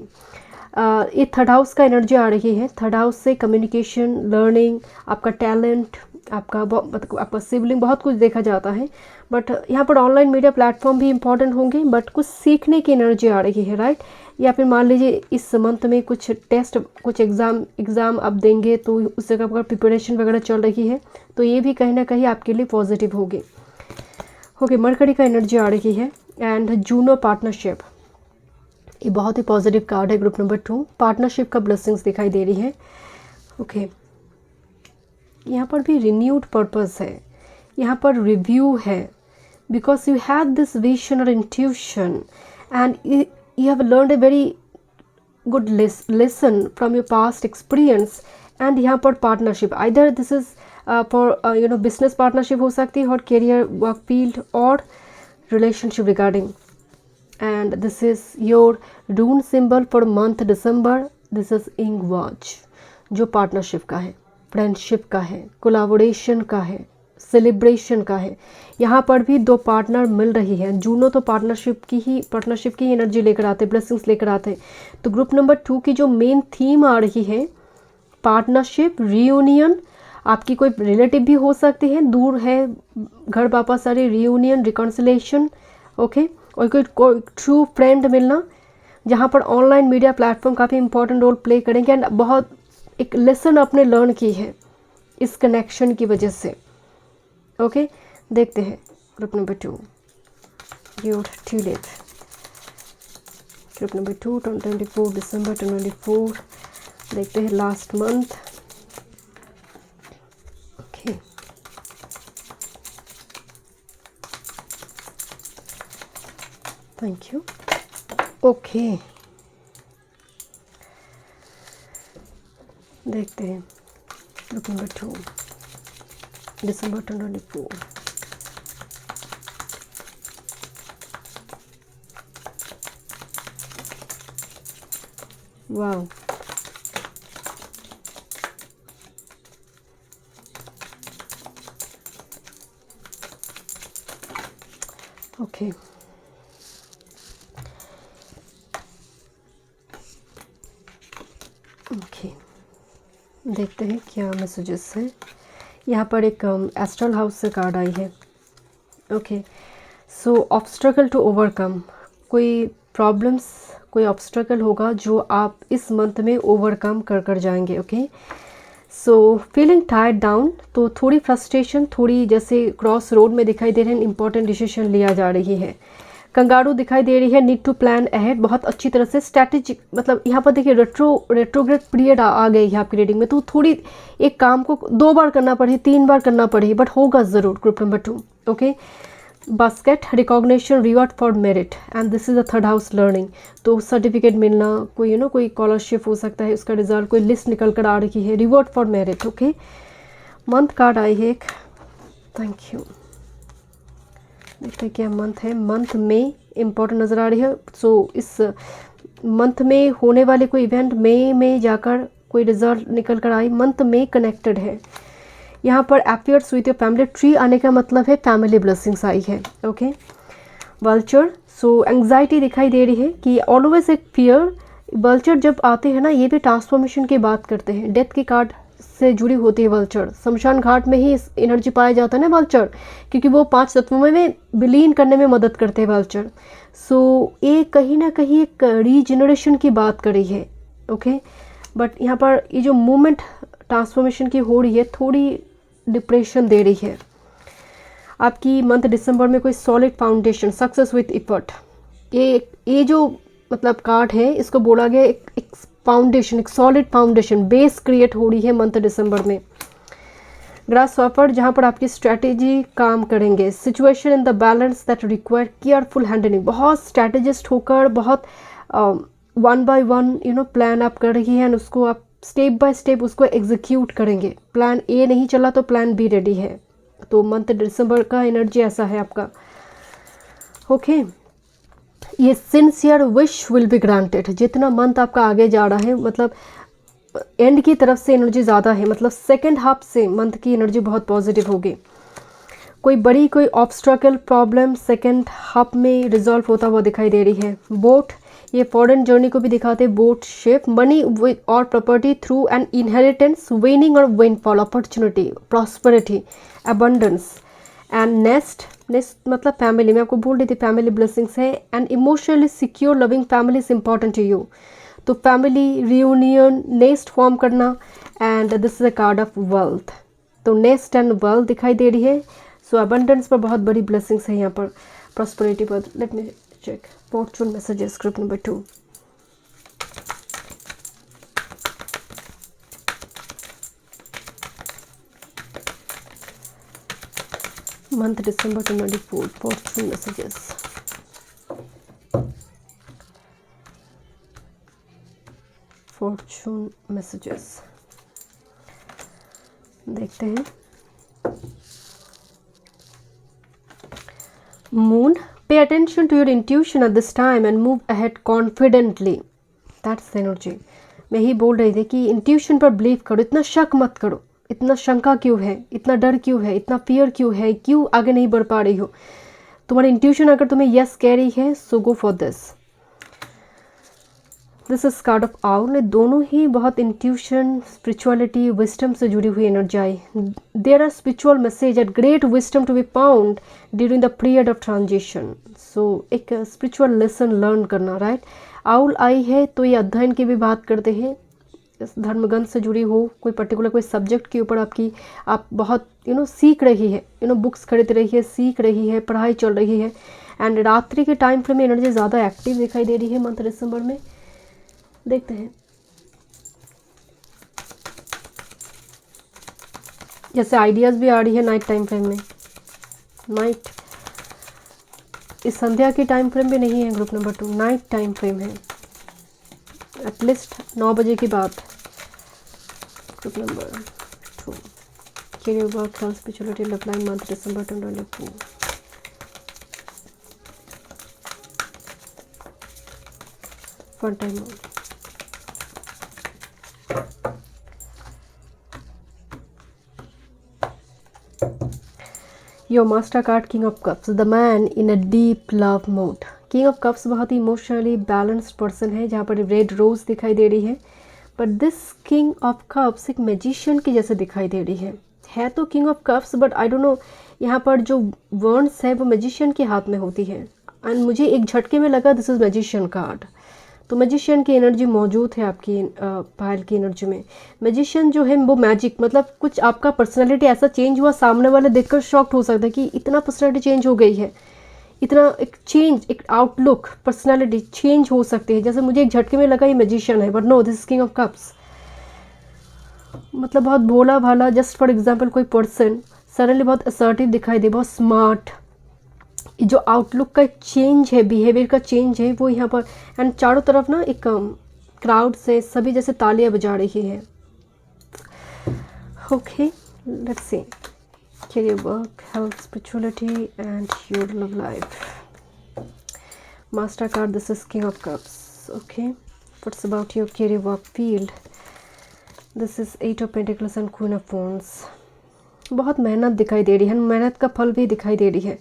ये थर्ड हाउस का एनर्जी आ रही है। थर्ड हाउस से कम्युनिकेशन, लर्निंग, आपका टैलेंट, आपका सिबलिंग, बहुत कुछ देखा जाता है। बट यहाँ पर ऑनलाइन मीडिया प्लेटफॉर्म भी इंपॉर्टेंट होंगे, बट कुछ सीखने की एनर्जी आ रही है, राइट। या फिर मान लीजिए इस मंथ में कुछ टेस्ट, कुछ एग्ज़ाम आप देंगे, तो उस जगह पर प्रिपरेशन वगैरह चल रही है, तो ये भी कहीं ना कहीं आपके लिए पॉजिटिव होगी, ओके। मरकरी का एनर्जी आ रही है। एंड जूनो पार्टनरशिप, ये बहुत ही पॉजिटिव कार्ड है ग्रुप नंबर 2। पार्टनरशिप का ब्लेसिंग्स दिखाई दे रही है, ओके। यहाँ पर भी रिन्यूड पर्पस है, यहाँ पर रिव्यू है, because you had this vision और intuition and you have learned a very good lesson from your past experience. And यहाँ पर partnership, either this is for business partnership हो सकती है, और करियर, वर्क फील्ड, और relationship regarding. And this is your rune symbol for month December. This is Ingwaz, जो partnership का है, फ्रेंडशिप का है, कोलाबोरेशन का है, सेलिब्रेशन का है। यहाँ पर भी 2 पार्टनर मिल रही है। जूनो तो पार्टनरशिप की एनर्जी लेकर आते, ब्लेसिंग्स लेकर आते। तो ग्रुप नंबर 2 की जो मेन थीम आ रही है, पार्टनरशिप, रियूनियन। आपकी कोई रिलेटिव भी हो सकती है, दूर है, घर वापस आ रही, रियूनियन, रिकॉन्सिलेशन, ओके। और कोई ट्रू फ्रेंड मिलना, जहाँ पर ऑनलाइन मीडिया प्लेटफॉर्म काफ़ी इंपॉर्टेंट रोल प्ले करेंगे। एंड बहुत एक लेसन आपने लर्न की है इस कनेक्शन की वजह से, ओके। देखते हैं group number 2। your tulip. Group number 2, 24 December 2024. देखते हैं last month. Okay, thank you. Okay, देखते हैं group number 2 December 2024. Wow, okay. Okay, देखते हैं क्या मैसेजेस हैं. यहाँ पर एक एस्ट्रल हाउस से कार्ड आई है. Okay, so obstacle to overcome. कोई प्रॉब्लम्स, कोई ऑब्स्ट्रकल होगा जो आप इस मंथ में ओवरकम कर जाएंगे. Okay, so feeling tired down, तो थोड़ी फ्रस्ट्रेशन, थोड़ी जैसे क्रॉस रोड में दिखाई दे रहे हैं, इंपॉर्टेंट डिसीजन लिया जा रही है. कंगारू दिखाई दे रही है. नीड टू प्लान अहेड, बहुत अच्छी तरह से स्ट्रैटेजिक, मतलब यहाँ पर देखिए रेट्रोग्रेड पीरियड आ गई है आपकी रीडिंग में, तो थोड़ी एक काम को 2 बार करना पड़े, 3 बार करना पड़े, बट होगा ज़रूर. Group number 2. Okay, basket, recognition, reward for merit, and this is the third house learning. तो सर्टिफिकेट मिलना, कोई कोई स्कॉलरशिप हो सकता है, उसका रिजल्ट, कोई लिस्ट निकल कर आ रही है. Reward for merit. Okay, month card आई है एक. Thank you. देखते हैं क्या मंथ है. मंथ में इम्पोर्टेंट नज़र आ रही है. सो इस मंथ में होने वाले कोई इवेंट मई में जाकर कोई रिजल्ट निकल कर आई, मंथ में कनेक्टेड है. यहाँ पर appears with your family. Tree आने का मतलब है फैमिली ब्लेसिंग्स आई है. Okay, vulture. सो एंग्जाइटी दिखाई दे रही है कि ऑलवेज एक फियर. वल्चर जब आते हैं ना, ये भी ट्रांसफॉर्मेशन की बात करते हैं. डेथ की कार्ड से जुड़ी होती है वल्चर. शमशान घाट में ही इस एनर्जी पाया जाता है ना वल्चर, क्योंकि वो 5 तत्वों में विलीन करने में मदद करते हैं वल्चर. सो ये कहीं ना कहीं एक रीजनरेशन की बात करी है. ओके, बट यहाँ पर ये जो मूवमेंट ट्रांसफॉर्मेशन की हो रही है, थोड़ी डिप्रेशन दे रही है. आपकी मंथ दिसंबर में कोई solid foundation, success with effort, ये जो मतलब कार्ड है, इसको बोला गया एक फाउंडेशन, एक सॉलिड फाउंडेशन, बेस क्रिएट हो रही है मंथ दिसंबर में. ग्रास हॉपर, जहाँ पर आपकी स्ट्रैटेजी काम करेंगे. Situation in the balance that require careful handling. बहुत स्ट्रैटेजिस्ट होकर, बहुत 1 by 1 प्लान आप कर रही हैं, उसको आप स्टेप बाय स्टेप उसको एग्जीक्यूट करेंगे. प्लान ए नहीं चला तो प्लान बी रेडी है. तो मंथ दिसंबर का एनर्जी ऐसा है आपका. ओके, ये sincere wish will be granted. जितना मंथ आपका आगे जा रहा है, मतलब एंड की तरफ से एनर्जी ज़्यादा है, मतलब सेकेंड हाफ से मंथ की एनर्जी बहुत पॉजिटिव होगी. कोई बड़ी कोई ऑब्स्ट्रकल प्रॉब्लम सेकेंड हाफ में रिजॉल्व होता हुआ दिखाई दे रही है. बोट, ये फॉरेन जर्नी को भी दिखाते हैं. बोट शिप, मनी और property through an inheritance, winning और windfall, opportunity, prosperity, abundance. And nest मतलब फैमिली, मैं आपको बोल रही थी फैमिली ब्लेसिंग्स है. And emotionally secure loving family is important to you. तो फैमिली रियूनियन, नेस्ट फॉर्म करना. And this is a card of wealth. तो नेस्ट एंड वेल्थ दिखाई दे रही है. सो अबंडेंस पर बहुत बड़ी ब्लेसिंग्स है यहाँ पर, प्रॉस्पेरिटी पर. Let me check fortune messages. Group number 2. month December 2024 fortune messages. Fortune messages देखते हैं. Moon, pay attention to your intuition at this time and move ahead confidently. That's the energy. मैं ही बोल रही थी कि इंट्यूशन पर believe करो, इतना शक मत करो. इतना शंका क्यों है, इतना डर क्यों है, इतना फियर क्यों है, क्यों आगे नहीं बढ़ पा रही हो. तुम्हारी इंट्यूशन अगर तुम्हें यस कह रही है, so go for this. This is card of owl. दोनों ही बहुत इंट्यूशन, स्पिरिचुअलिटी, विस्डम से जुड़ी हुई एनर्जी आई. There are spiritual message at great wisdom to be found during the period of transition. So एक स्पिरिचुअल लेसन लर्न करना, right. Owl आई है तो ये अध्ययन की भी बात करते हैं. इस धर्मग्रंथ से जुड़ी हो, कोई पर्टिकुलर कोई सब्जेक्ट के ऊपर आप बहुत सीख रही है, बुक्स खरीद रही है, सीख रही है, पढ़ाई चल रही है। एंड रात्रि के टाइम फ्रेम में एनर्जी ज़्यादा एक्टिव दिखाई दे रही है मंथ दिसंबर में। देखते हैं, जैसे आइडियाज़ भी आ रही है नाइट टाइम फ्रेम में। नाइट इस संध्या के टाइम फ्रेम में नहीं है group number 2, night time frame है, एटलीस्ट 9 बजे के बाद। Group number 2, career work health spirituality love line month December 2024। Fun time mode. Your master card king of cups, the man in a deep love mode. King of cups बहुत ही emotionally balanced person है, जहाँ पर red rose दिखाई दे रही है। But this king of cups एक मैजिशियन की जैसे दिखाई दे रही है तो king of cups, but I don't no यहाँ पर जो वर्ड्स है वो मैजिशियन के हाथ में होती है। एंड मुझे एक झटके में लगा दिस इज मैजिशियन कार्ड। तो मैजिशियन की एनर्जी मौजूद है आपकी पायल की एनर्जी में। मैजिशियन जो है वो मैजिक, मतलब कुछ आपका पर्सनालिटी ऐसा चेंज हुआ, सामने वाले देखकर शॉक्ड हो सकता है कि इतना पर्सनालिटी चेंज हो गई है, इतना एक चेंज, एक आउटलुक, पर्सनालिटी चेंज हो सकती है। जैसे मुझे एक झटके में लगा ये मैजिशियन है, but no, this king of cups. मतलब बहुत भोला भाला, जस्ट फॉर एग्जाम्पल कोई पर्सन सडनली बहुत असर्टिव दिखाई दे, बहुत स्मार्ट, जो आउटलुक का चेंज है, बिहेवियर का चेंज है वो यहाँ पर। एंड चारों तरफ ना एक क्राउड से सभी जैसे तालियां बजा रही है। Okay, let's see career work health spirituality and your love life. Master card, this is king of cups. Okay, what's about your career work field? This is 8 of pentacles and queen of wands. बहुत मेहनत दिखाई दे रही है, मेहनत का फल भी दिखाई दे रही है।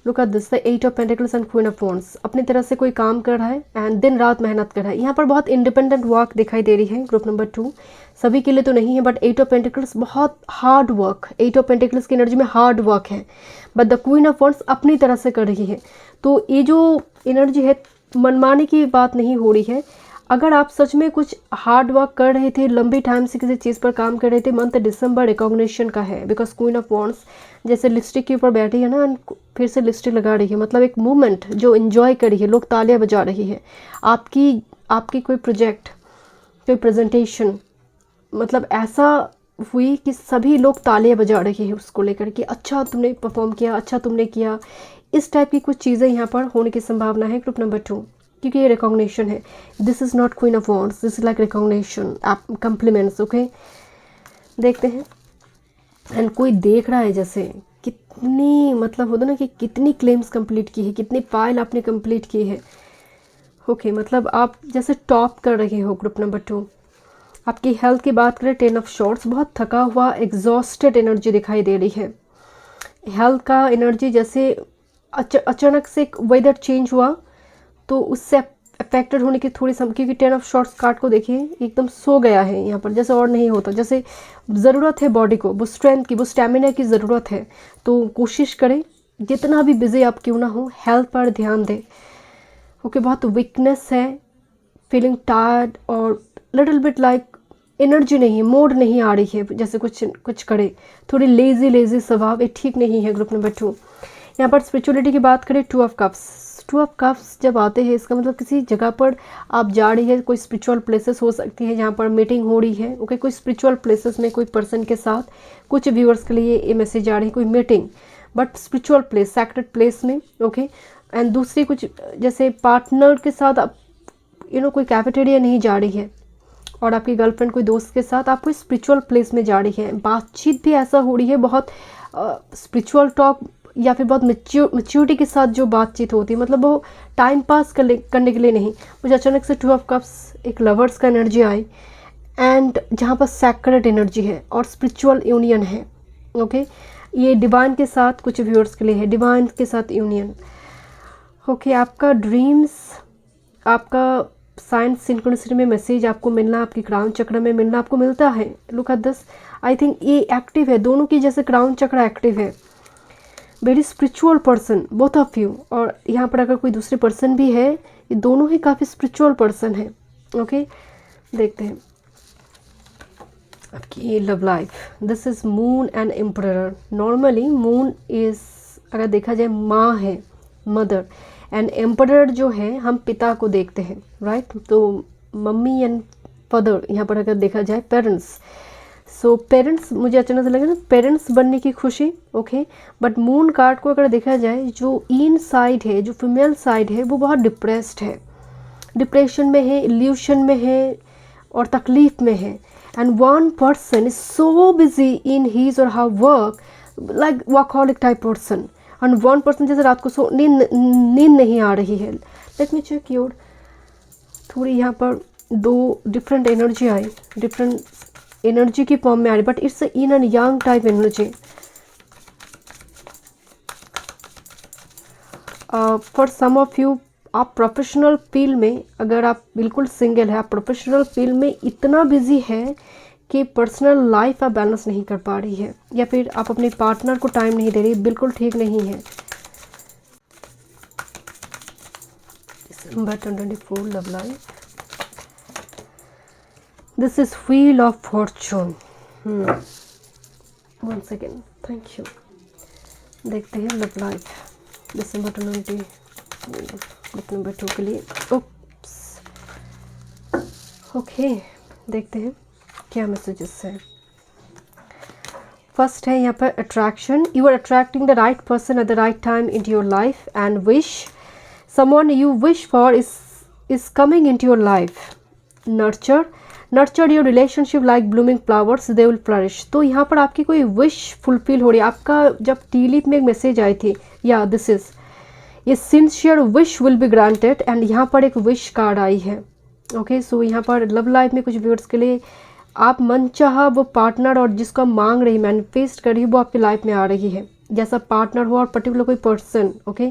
Look at this, the 8 of pentacles and queen of wands. अपनी तरह से कोई काम कर रहा है एंड दिन रात मेहनत कर रहा है। यहाँ पर बहुत इंडिपेंडेंट वर्क दिखाई दे रही है ग्रुप नंबर 2। सभी के लिए तो नहीं है, बट 8 ऑफ पेंटिकल्स बहुत हार्ड वर्क, 8 ऑफ पेंटिकल्स की एनर्जी में हार्ड वर्क है। But the queen of wands अपनी तरह से कर रही है। तो ये जो एनर्जी है, मनमाने की बात नहीं हो रही है। अगर आप सच में कुछ हार्ड वर्क कर रहे थे, लंबी टाइम से किसी चीज़ पर काम कर रहे थे, मंथ दिसंबर रिकॉग्निशन का है। बिकॉज क्वीन ऑफ वॉन्ड्स जैसे लिपस्टिक के ऊपर बैठी है ना, फिर से लिपस्टिक लगा रही है, मतलब एक मूवमेंट जो एंजॉय कर रही है, लोग तालियां बजा रही है। आपकी कोई प्रोजेक्ट, कोई प्रेजेंटेशन, मतलब ऐसा हुई कि सभी लोग तालियां बजा रहे हैं उसको लेकर कि अच्छा तुमने परफॉर्म किया, अच्छा तुमने किया। इस टाइप की कुछ चीज़ें यहाँ पर होने की संभावना है ग्रुप नंबर 2, क्योंकि ये रिकॉग्निशन है। This is not queen of wands, this is like recognition, compliments. Okay, देखते हैं। एंड कोई देख रहा है जैसे कितनी, मतलब होता ना कि कितनी क्लेम्स कंप्लीट की है, कितनी पायल आपने कंप्लीट की है। ओके, मतलब आप जैसे टॉप कर रहे हो ग्रुप नंबर 2। आपकी हेल्थ की बात करें, 10 ऑफ शॉर्ट्स, बहुत थका हुआ, एग्जॉस्टेड एनर्जी दिखाई दे रही है। हेल्थ का एनर्जी जैसे अचानक से वेदर चेंज हुआ तो उससे अफेक्टेड होने की थोड़ी सम, क्योंकि 10 ऑफ शॉर्ट्स कार्ड को देखिए एकदम सो गया है यहाँ पर, जैसे और नहीं होता, जैसे ज़रूरत है बॉडी को, वो स्ट्रेंथ की, वो स्टेमिना की ज़रूरत है। तो कोशिश करें जितना भी बिजी आप क्यों ना हो, हेल्थ पर ध्यान दें। ओके, बहुत वीकनेस है, फीलिंग टायर्ड और लिटिल बिट लाइक एनर्जी नहीं है, मूड नहीं आ रही है, जैसे कुछ करे, थोड़ी लेजी स्वभाव, ये ठीक नहीं है ग्रुप नंबर 2। यहाँ पर स्पिरिचुअलिटी की बात करें, 2 ऑफ कप्स। 2 ऑफ कप्स जब आते हैं, इसका मतलब किसी जगह पर आप जा रही है, कोई स्पिरिचुअल प्लेसेस हो सकती है जहाँ पर मीटिंग हो रही है। ओके, कोई स्पिरिचुअल प्लेसेस में कोई पर्सन के साथ, कुछ व्यूअर्स के लिए ये मैसेज आ रही है, कोई meeting, but spiritual place, sacred place में। ओके, एंड दूसरी कुछ जैसे पार्टनर के साथ आप कोई कैफेटेरिया नहीं जा रही है, और आपकी गर्लफ्रेंड कोई दोस्त के साथ आप कोई स्पिरिचुअल प्लेस में जा रही है। बातचीत भी ऐसा हो रही है, बहुत स्पिरिचुअल टॉक या फिर बहुत मैच्योरिटी के साथ जो बातचीत होती है, मतलब वो टाइम पास करने के लिए नहीं। मुझे अचानक से 2 ऑफ कप्स, एक लवर्स का एनर्जी आई, एंड जहाँ पर सैक्रेड एनर्जी है और स्पिरिचुअल यूनियन है। ओके, ये डिवाइन के साथ, कुछ व्यूअर्स के लिए है डिवाइन के साथ यूनियन। ओके, आपका ड्रीम्स, आपका साइंस सिंक्रोनिसिटी में मैसेज आपको मिलना, आपकी क्राउन चक्र में मिलना, आपको मिलता है। Look at this, I think ये एक्टिव है, दोनों की जैसे क्राउन चक्र एक्टिव है। Very spiritual person both of you, और यहाँ पर अगर कोई दूसरे पर्सन भी है, ये दोनों ही काफ़ी स्पिरिचुअल पर्सन है। ओके, देखते हैं आपकी love life, this is moon and emperor. Normally moon is, अगर देखा जाए, माँ है, मदर, एंड एम्परर जो है हम पिता को देखते हैं, राइट। तो मम्मी एंड फादर यहाँ पर अगर देखा जाए, पेरेंट्स। सो पेरेंट्स, मुझे अचानक से लगा ना पेरेंट्स बनने की खुशी, ओके। बट मून कार्ड को अगर देखा जाए, जो इन साइड है, जो फीमेल साइड है, वो बहुत डिप्रेस्ड है, डिप्रेशन में है, इल्यूशन में है और तकलीफ में है। And one person is so busy in his or her work, like workaholic type person. And one person जैसे रात को सो नींद नहीं आ रही है। लेट मी चेक योर, थोड़ी यहाँ पर दो डिफरेंट एनर्जी आई, डिफरेंट एनर्जी की फॉर्म में आ रही, but it's in and young type energy. For some of you, आप प्रोफेशनल फील्ड में, अगर आप बिल्कुल सिंगल है, आप प्रोफेशनल फील्ड में इतना बिजी है कि पर्सनल लाइफ आप बैलेंस नहीं कर पा रही है, या फिर आप अपने पार्टनर को टाइम नहीं दे रही, बिल्कुल ठीक नहीं है। December 24 love life. This is Wheel of Fortune. One second, thank you. देखते हैं लव लाइफ दिसंबर 20 ग्रुप नंबर 2 के लिए। ओप्स, ओके, देखते हैं क्या मैसेजेस हैं। फर्स्ट है यहाँ पर attraction. You are attracting the right person at the right time into your life, and wish someone you wish for is coming into your life. Nurture your relationship like blooming flowers, they will flourish. तो यहाँ पर आपकी कोई wish fulfil हो रही है। आपका जब टी लीफ में एक मैसेज आई थी, या दिस इज ये sincere wish will be granted, and यहाँ पर एक विश कार्ड आई है, ओके। सो यहाँ पर लव लाइफ में कुछ व्यूअर्स के लिए आप मनचाहा वो पार्टनर और जिसको आप मांग रही, मैनिफेस्ट कर रही, वो आपकी लाइफ में आ रही है, जैसा पार्टनर हो और पर्टिकुलर कोई person, okay.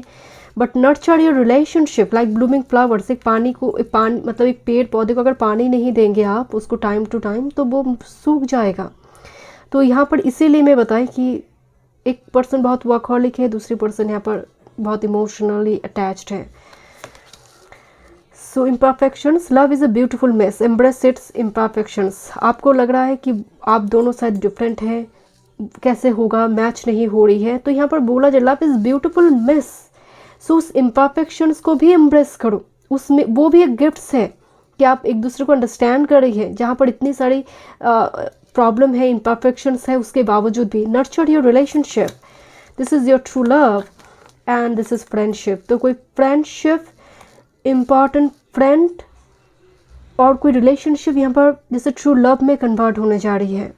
But nurture your relationship like blooming flowers. एक पानी को, एक पानी मतलब एक पेड़ पौधे को अगर पानी नहीं देंगे आप उसको टाइम टू टाइम, तो वो सूख जाएगा। तो यहाँ पर इसीलिए मैं बताएं कि एक पर्सन बहुत वर्कहॉलिक है, दूसरी पर्सन यहाँ पर बहुत इमोशनली अटैच्ड है। So imperfections, love is a beautiful mess, embrace its imperfections. आपको लग रहा है कि आप दोनों शायद डिफरेंट हैं, कैसे होगा, मैच नहीं हो रही है। तो यहाँ पर बोला जाए लव इज़ ब्यूटीफुल मेस। सो उस इम्परफेक्शंस को भी एम्ब्रेस करो, उसमें वो भी एक गिफ्ट्स है कि आप एक दूसरे को अंडरस्टैंड कर रही है, जहाँ पर इतनी सारी प्रॉब्लम है, इम्परफेक्शंस है, उसके बावजूद भी nurture your relationship, this is your true love and this is friendship. तो कोई फ्रेंडशिप, इम्पॉर्टेंट फ्रेंड और कोई रिलेशनशिप यहाँ पर जैसे ट्रू लव में कन्वर्ट होने जा रही है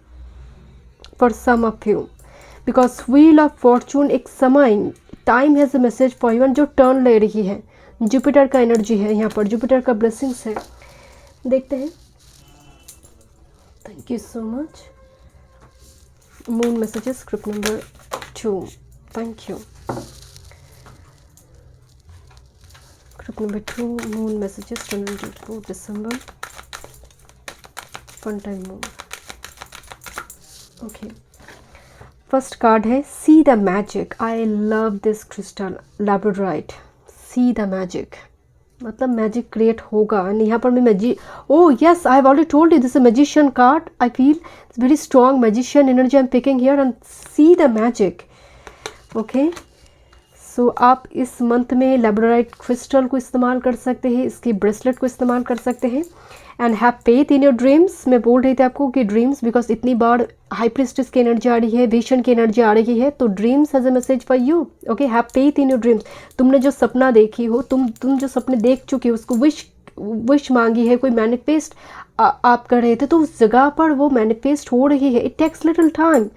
for some of you, because wheel of fortune एक समय, time has a message for you, जो टर्न ले रही है। जुपिटर का एनर्जी है यहाँ पर, जुपिटर का ब्लेसिंग्स है। देखते हैं, thank you so much. Moon messages group number 2, thank you. Group number 2 moon messages 24 December, fun time moon, okay. First card है see the magic. I love this crystal labradorite. See the magic मतलब magic create होगा। And यहाँ पर मैं oh yes, I have already told you this a magician card. I feel it's very strong magician energy I am picking here, and see the magic, okay. So आप इस month में labradorite crystal को इस्तेमाल कर सकते हैं, इसकी bracelet को इस्तेमाल कर सकते हैं। And have faith in your dreams. मैं बोल रही थी आपको कि ड्रीम्स, बिकॉज इतनी बार हाई प्रिस्टेस की एनर्जी आ रही है, विजन की एनर्जी आ रही है, तो dreams has a message for you, okay. Have faith in your dreams. तुमने जो सपना देखी हो, तुम जो सपने देख चुकी हो, उसको विश मांगी है, कोई मैनिफेस्ट आप कर रहे थे, तो उस जगह पर वो मैनिफेस्ट हो रही है। It takes little time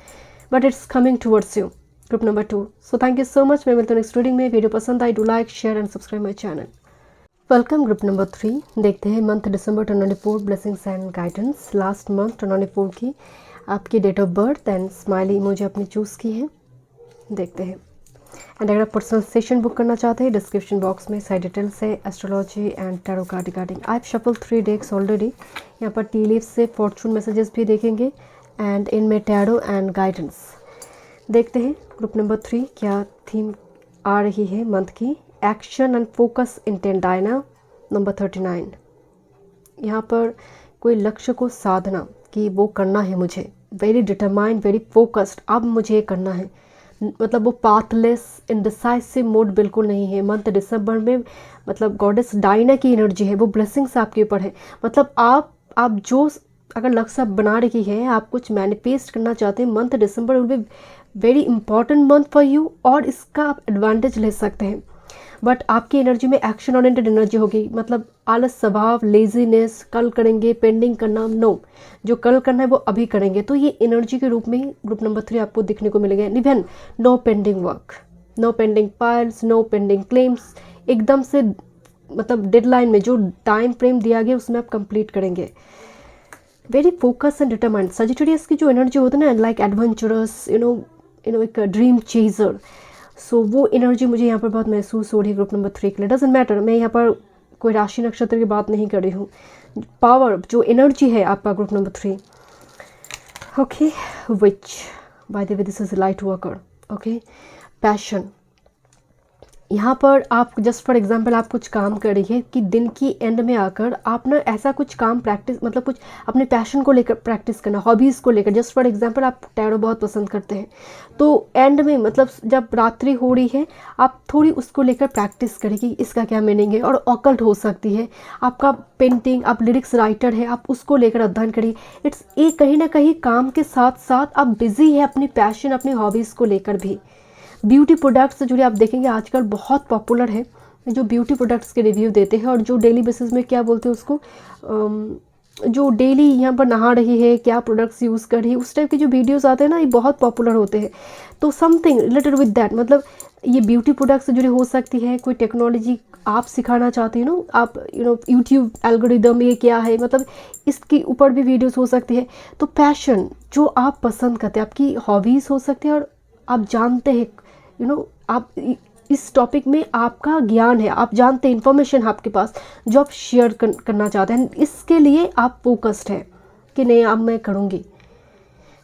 but it's coming towards you. Group number 2। So thank you so much. मैं मिलता हूँ नेक्स्ट रीडिंग में। वीडियो पसंद आई, do like, share and subscribe my channel. Welcome group number 3। देखते हैं month December 24 blessings and guidance. Last month 24 की आपकी date of birth and smiley emoji आपने चूज़ की है। देखते हैं। एंड अगर आप पर्सनल सेशन बुक करना चाहते हैं, डिस्क्रिप्शन बॉक्स में साइड डिटेल्स है astrology and tarot card regarding. I have shuffle 3 decks already. यहाँ पर टी लीफ से फॉर्चून मैसेजेस भी देखेंगे एंड इनमें टैरो एंड गाइडेंस। देखते हैं ग्रुप नंबर 3 क्या थीम आ रही है मंथ की। Action and focus intent Diana number 39। यहाँ पर कोई लक्ष्य को साधना, कि वो करना है मुझे, वेरी डिटरमाइंड, वेरी फोकस्ड, अब मुझे ये करना है। मतलब वो पाथलेस इनडिसाइसिव मोड बिल्कुल नहीं है। मंथ दिसंबर में मतलब गॉडेस डायना की एनर्जी है, वो ब्लेसिंग्स आपके ऊपर है। मतलब आप जो अगर लक्ष्य आप बना रही है, आप कुछ मैनिफेस्ट करना चाहते हैं, month December will be very important month for you, और इसका आप एडवांटेज ले सकते हैं। बट आपकी एनर्जी में एक्शन ओरिएंटेड एनर्जी होगी, मतलब आलस स्वभाव, लेजीनेस, कल करेंगे, पेंडिंग करना, नो, जो कल करना है वो अभी करेंगे। तो ये एनर्जी के रूप में ग्रुप नंबर 3 आपको दिखने को मिलेगा। Even no pending work, no pending files, no pending claims, एकदम से मतलब डेडलाइन में जो टाइम फ्रेम दिया गया उसमें आप कंप्लीट करेंगे। Very focus and determined. Sagittarius की जो एनर्जी होती है ना, लाइक एडवेंचरस, यू नो एक ड्रीम चेजर, सो वो एनर्जी मुझे यहाँ पर बहुत महसूस हो रही है ग्रुप नंबर 3 के लिए। डजेंट मैटर, मैं यहाँ पर कोई राशि नक्षत्र की बात नहीं कर रही हूँ। पावर, जो एनर्जी है आपका group number 3, okay, which by the way this is light worker, okay. Passion, यहाँ पर आप जस्ट फॉर एग्जांपल आप कुछ काम कर रही है कि दिन की एंड में आकर आप ना ऐसा कुछ काम प्रैक्टिस, मतलब कुछ अपने पैशन को लेकर प्रैक्टिस करना, हॉबीज़ को लेकर। जस्ट फॉर एग्जांपल आप टैरो बहुत पसंद करते हैं, तो एंड में मतलब जब रात्रि हो रही है आप थोड़ी उसको लेकर प्रैक्टिस करेंगी, इसका क्या मीनिंग है, और ऑकल्ट हो सकती है। आपका पेंटिंग, आप लिरिक्स राइटर है, आप उसको लेकर अध्ययन करिए। इट्स ये कहीं ना कहीं काम के साथ साथ आप बिजी है अपनी पैशन, अपनी हॉबीज़ को लेकर भी। ब्यूटी प्रोडक्ट्स से जुड़े आप देखेंगे आजकल बहुत पॉपुलर है, जो ब्यूटी प्रोडक्ट्स के रिव्यू देते हैं और जो डेली बेसिस में क्या बोलते हैं उसको, जो डेली यहाँ पर नहा रही है, क्या प्रोडक्ट्स यूज़ कर रही है, उस टाइप के जो वीडियोस आते हैं ना, ये बहुत पॉपुलर होते हैं। तो समथिंग रिलेटेड विद दैट, मतलब ये ब्यूटी प्रोडक्ट्स से जुड़ी हो सकती है, कोई टेक्नोलॉजी आप सिखाना चाहते हैं ना आप, यूट्यूब एल्गोरिदम ये क्या है, मतलब इसके ऊपर भी वीडियोस हो सकती है। तो पैशन जो आप पसंद करते हैं, आपकी हॉबीज़ हो सकती है, और आप जानते हैं आप इस टॉपिक में आपका ज्ञान है, आप जानते हैं, इन्फॉर्मेशन है आपके पास जो आप शेयर करना चाहते हैं, इसके लिए आप फोकस्ड है कि नहीं अब मैं करूँगी।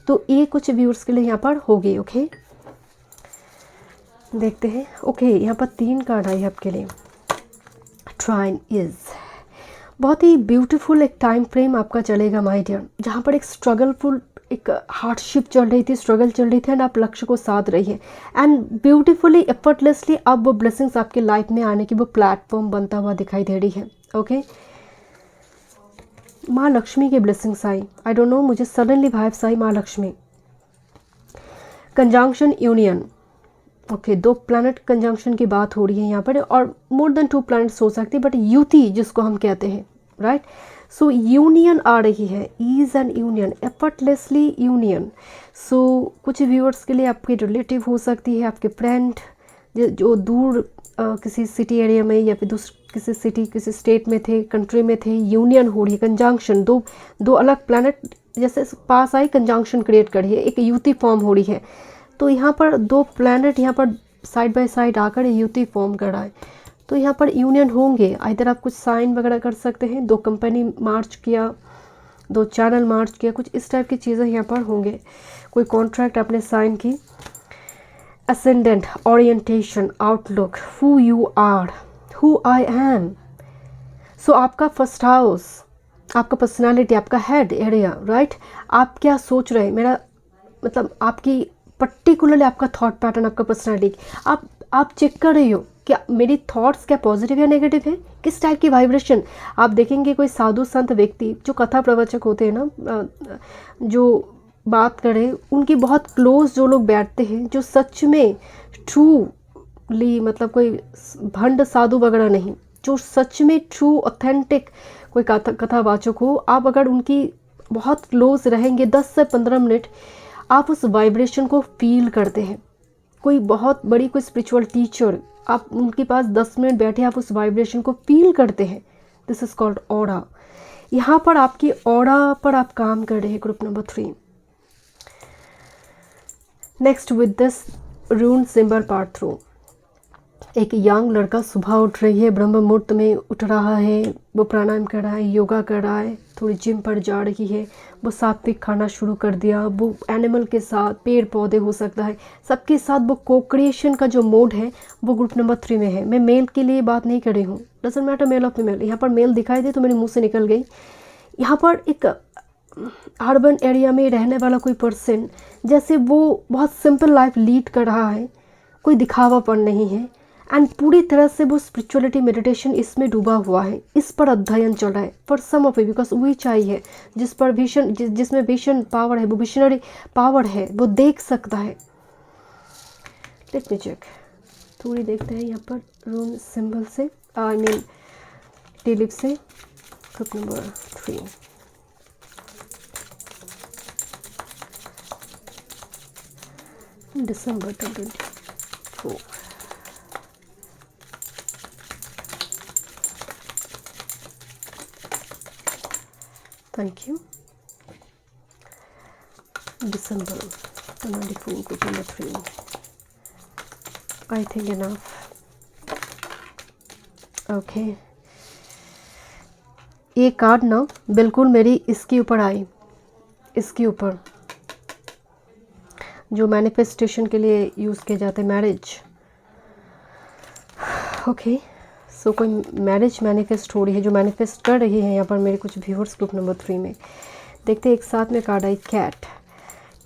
तो ये कुछ व्यूअर्स के लिए यहाँ पर होगी, ओके। देखते हैं, ओके, यहाँ पर 3 कार्ड आई है आपके लिए। ट्राइन इज बहुत ही ब्यूटीफुल एक टाइम फ्रेम आपका चलेगा माय डियर, जहाँ पर एक स्ट्रगलफुल, एक हार्डशिप चल रही थी, स्ट्रगल चल रही थी, एंड आप लक्ष्य को साध रही है, एंड ब्यूटीफुली एफर्टलेसली अब वो ब्लेसिंग्स आपके लाइफ में आने की वो प्लेटफॉर्म बनता हुआ दिखाई दे रही है, ओके। माँ लक्ष्मी की blessings I, I don't no, मुझे सडनली वाइब्स आई माँ Lakshmi. Conjunction union, okay, 2 planet conjunction की बात हो रही है यहाँ पर, और मोर देन 2 प्लैनेट्स हो सकती है, बट युति जिसको हम कहते हैं, राइट। सो यूनियन आ रही है, ease and union, effortlessly union. So कुछ व्यूअर्स के लिए आपके रिलेटिव हो सकती है, आपके फ्रेंड जो दूर किसी सिटी एरिया में या फिर किसी सिटी, किसी स्टेट में थे, कंट्री में थे, यूनियन हो रही है, कंजंक्शन, दो अलग प्लैनेट जैसे पास आई, कंजंक्शन क्रिएट कर रही है, एक युति फॉर्म हो रही है। तो यहाँ पर 2 प्लैनेट यहाँ पर साइड बाय साइड आकर युति फॉर्म कर रहा है, तो यहाँ पर यूनियन होंगे। इधर आप कुछ साइन वगैरह कर सकते हैं, 2 कंपनी मार्च किया, 2 चैनल मार्च किया, कुछ इस टाइप की चीज़ें यहाँ पर होंगे। कोई कॉन्ट्रैक्ट आपने साइन की। Ascendant, orientation, outlook, who you are, who I am. So आपका फर्स्ट हाउस, आपका पर्सनालिटी, आपका हेड एरिया, राइट। आप क्या सोच रहे हैं, मेरा मतलब आपकी पर्टिकुलरली आपका थॉट पैटर्न, आपका पर्सनालिटी, आप चेक कर रही हो क्या मेरी थॉट्स क्या पॉजिटिव या नेगेटिव है, किस टाइप की वाइब्रेशन। आप देखेंगे कोई साधु संत व्यक्ति जो कथा प्रवचक होते हैं ना, जो बात करें, उनकी बहुत क्लोज जो लोग बैठते हैं, जो सच में ट्रूली, मतलब कोई भंड साधु वगैरह नहीं, जो सच में ट्रू ऑथेंटिक कोई कथावाचक हो, आप अगर उनकी बहुत क्लोज रहेंगे 10 से 15 मिनट, आप उस वाइब्रेशन को फील करते हैं। कोई बहुत बड़ी कोई स्पिरिचुअल टीचर, आप उनके पास 10 मिनट बैठे, आप उस वाइब्रेशन को फील करते हैं। This is called aura. यहाँ पर आपकी ऑरा पर आप काम कर रहे हैं group number 3। Next with this rune symbol part through, एक यंग लड़का सुबह उठ रही है, ब्रह्म मुहूर्त में उठ रहा है, वो प्राणायाम कर रहा है, योगा कर रहा है, थोड़ी जिम पर जा रही है, वो सात्विक खाना शुरू कर दिया, वो एनिमल के साथ, पेड़ पौधे हो सकता है, सबके साथ वो को क्रिएशन का जो मोड है वो ग्रुप नंबर 3 में है। मैं मेल के लिए बात नहीं कर रही हूँ, डजंट मैटर मेल और फीमेल, यहाँ पर मेल दिखाई दे तो मेरे मुँह से निकल गई। यहाँ पर एक अर्बन एरिया में रहने वाला कोई पर्सन, जैसे वो बहुत सिंपल लाइफ लीड कर रहा है, कोई दिखावापन नहीं है, एंड पूरी तरह से वो स्पिरिचुअलिटी मेडिटेशन इसमें डूबा हुआ है, इस पर अध्ययन चल रहा है for some of it, because वही चाहिए जिस पर विजन, जिसमें विजन पावर है, वो विशनरी पावर है, वो देख सकता है। लेट मी चेक, थोड़ी देखते हैं यहाँ पर रूम सिंबल से, आई मीन टी से, group number 3। December 24. Thank you. December 24, group number 3. I think enough. Okay. ये कार्ड ना बिल्कुल मेरी इसके ऊपर आई, इसके ऊपर जो मैनिफेस्टेशन के लिए यूज़ किए जाते हैं, मैरिज। ओके, सो कोई मैरिज मैनिफेस्ट हो रही है, जो मैनिफेस्ट कर रही है यहाँ पर मेरे कुछ व्यूअर्स ग्रुप नंबर 3 में। देखते हैं, एक साथ में कार्ड आई कैट,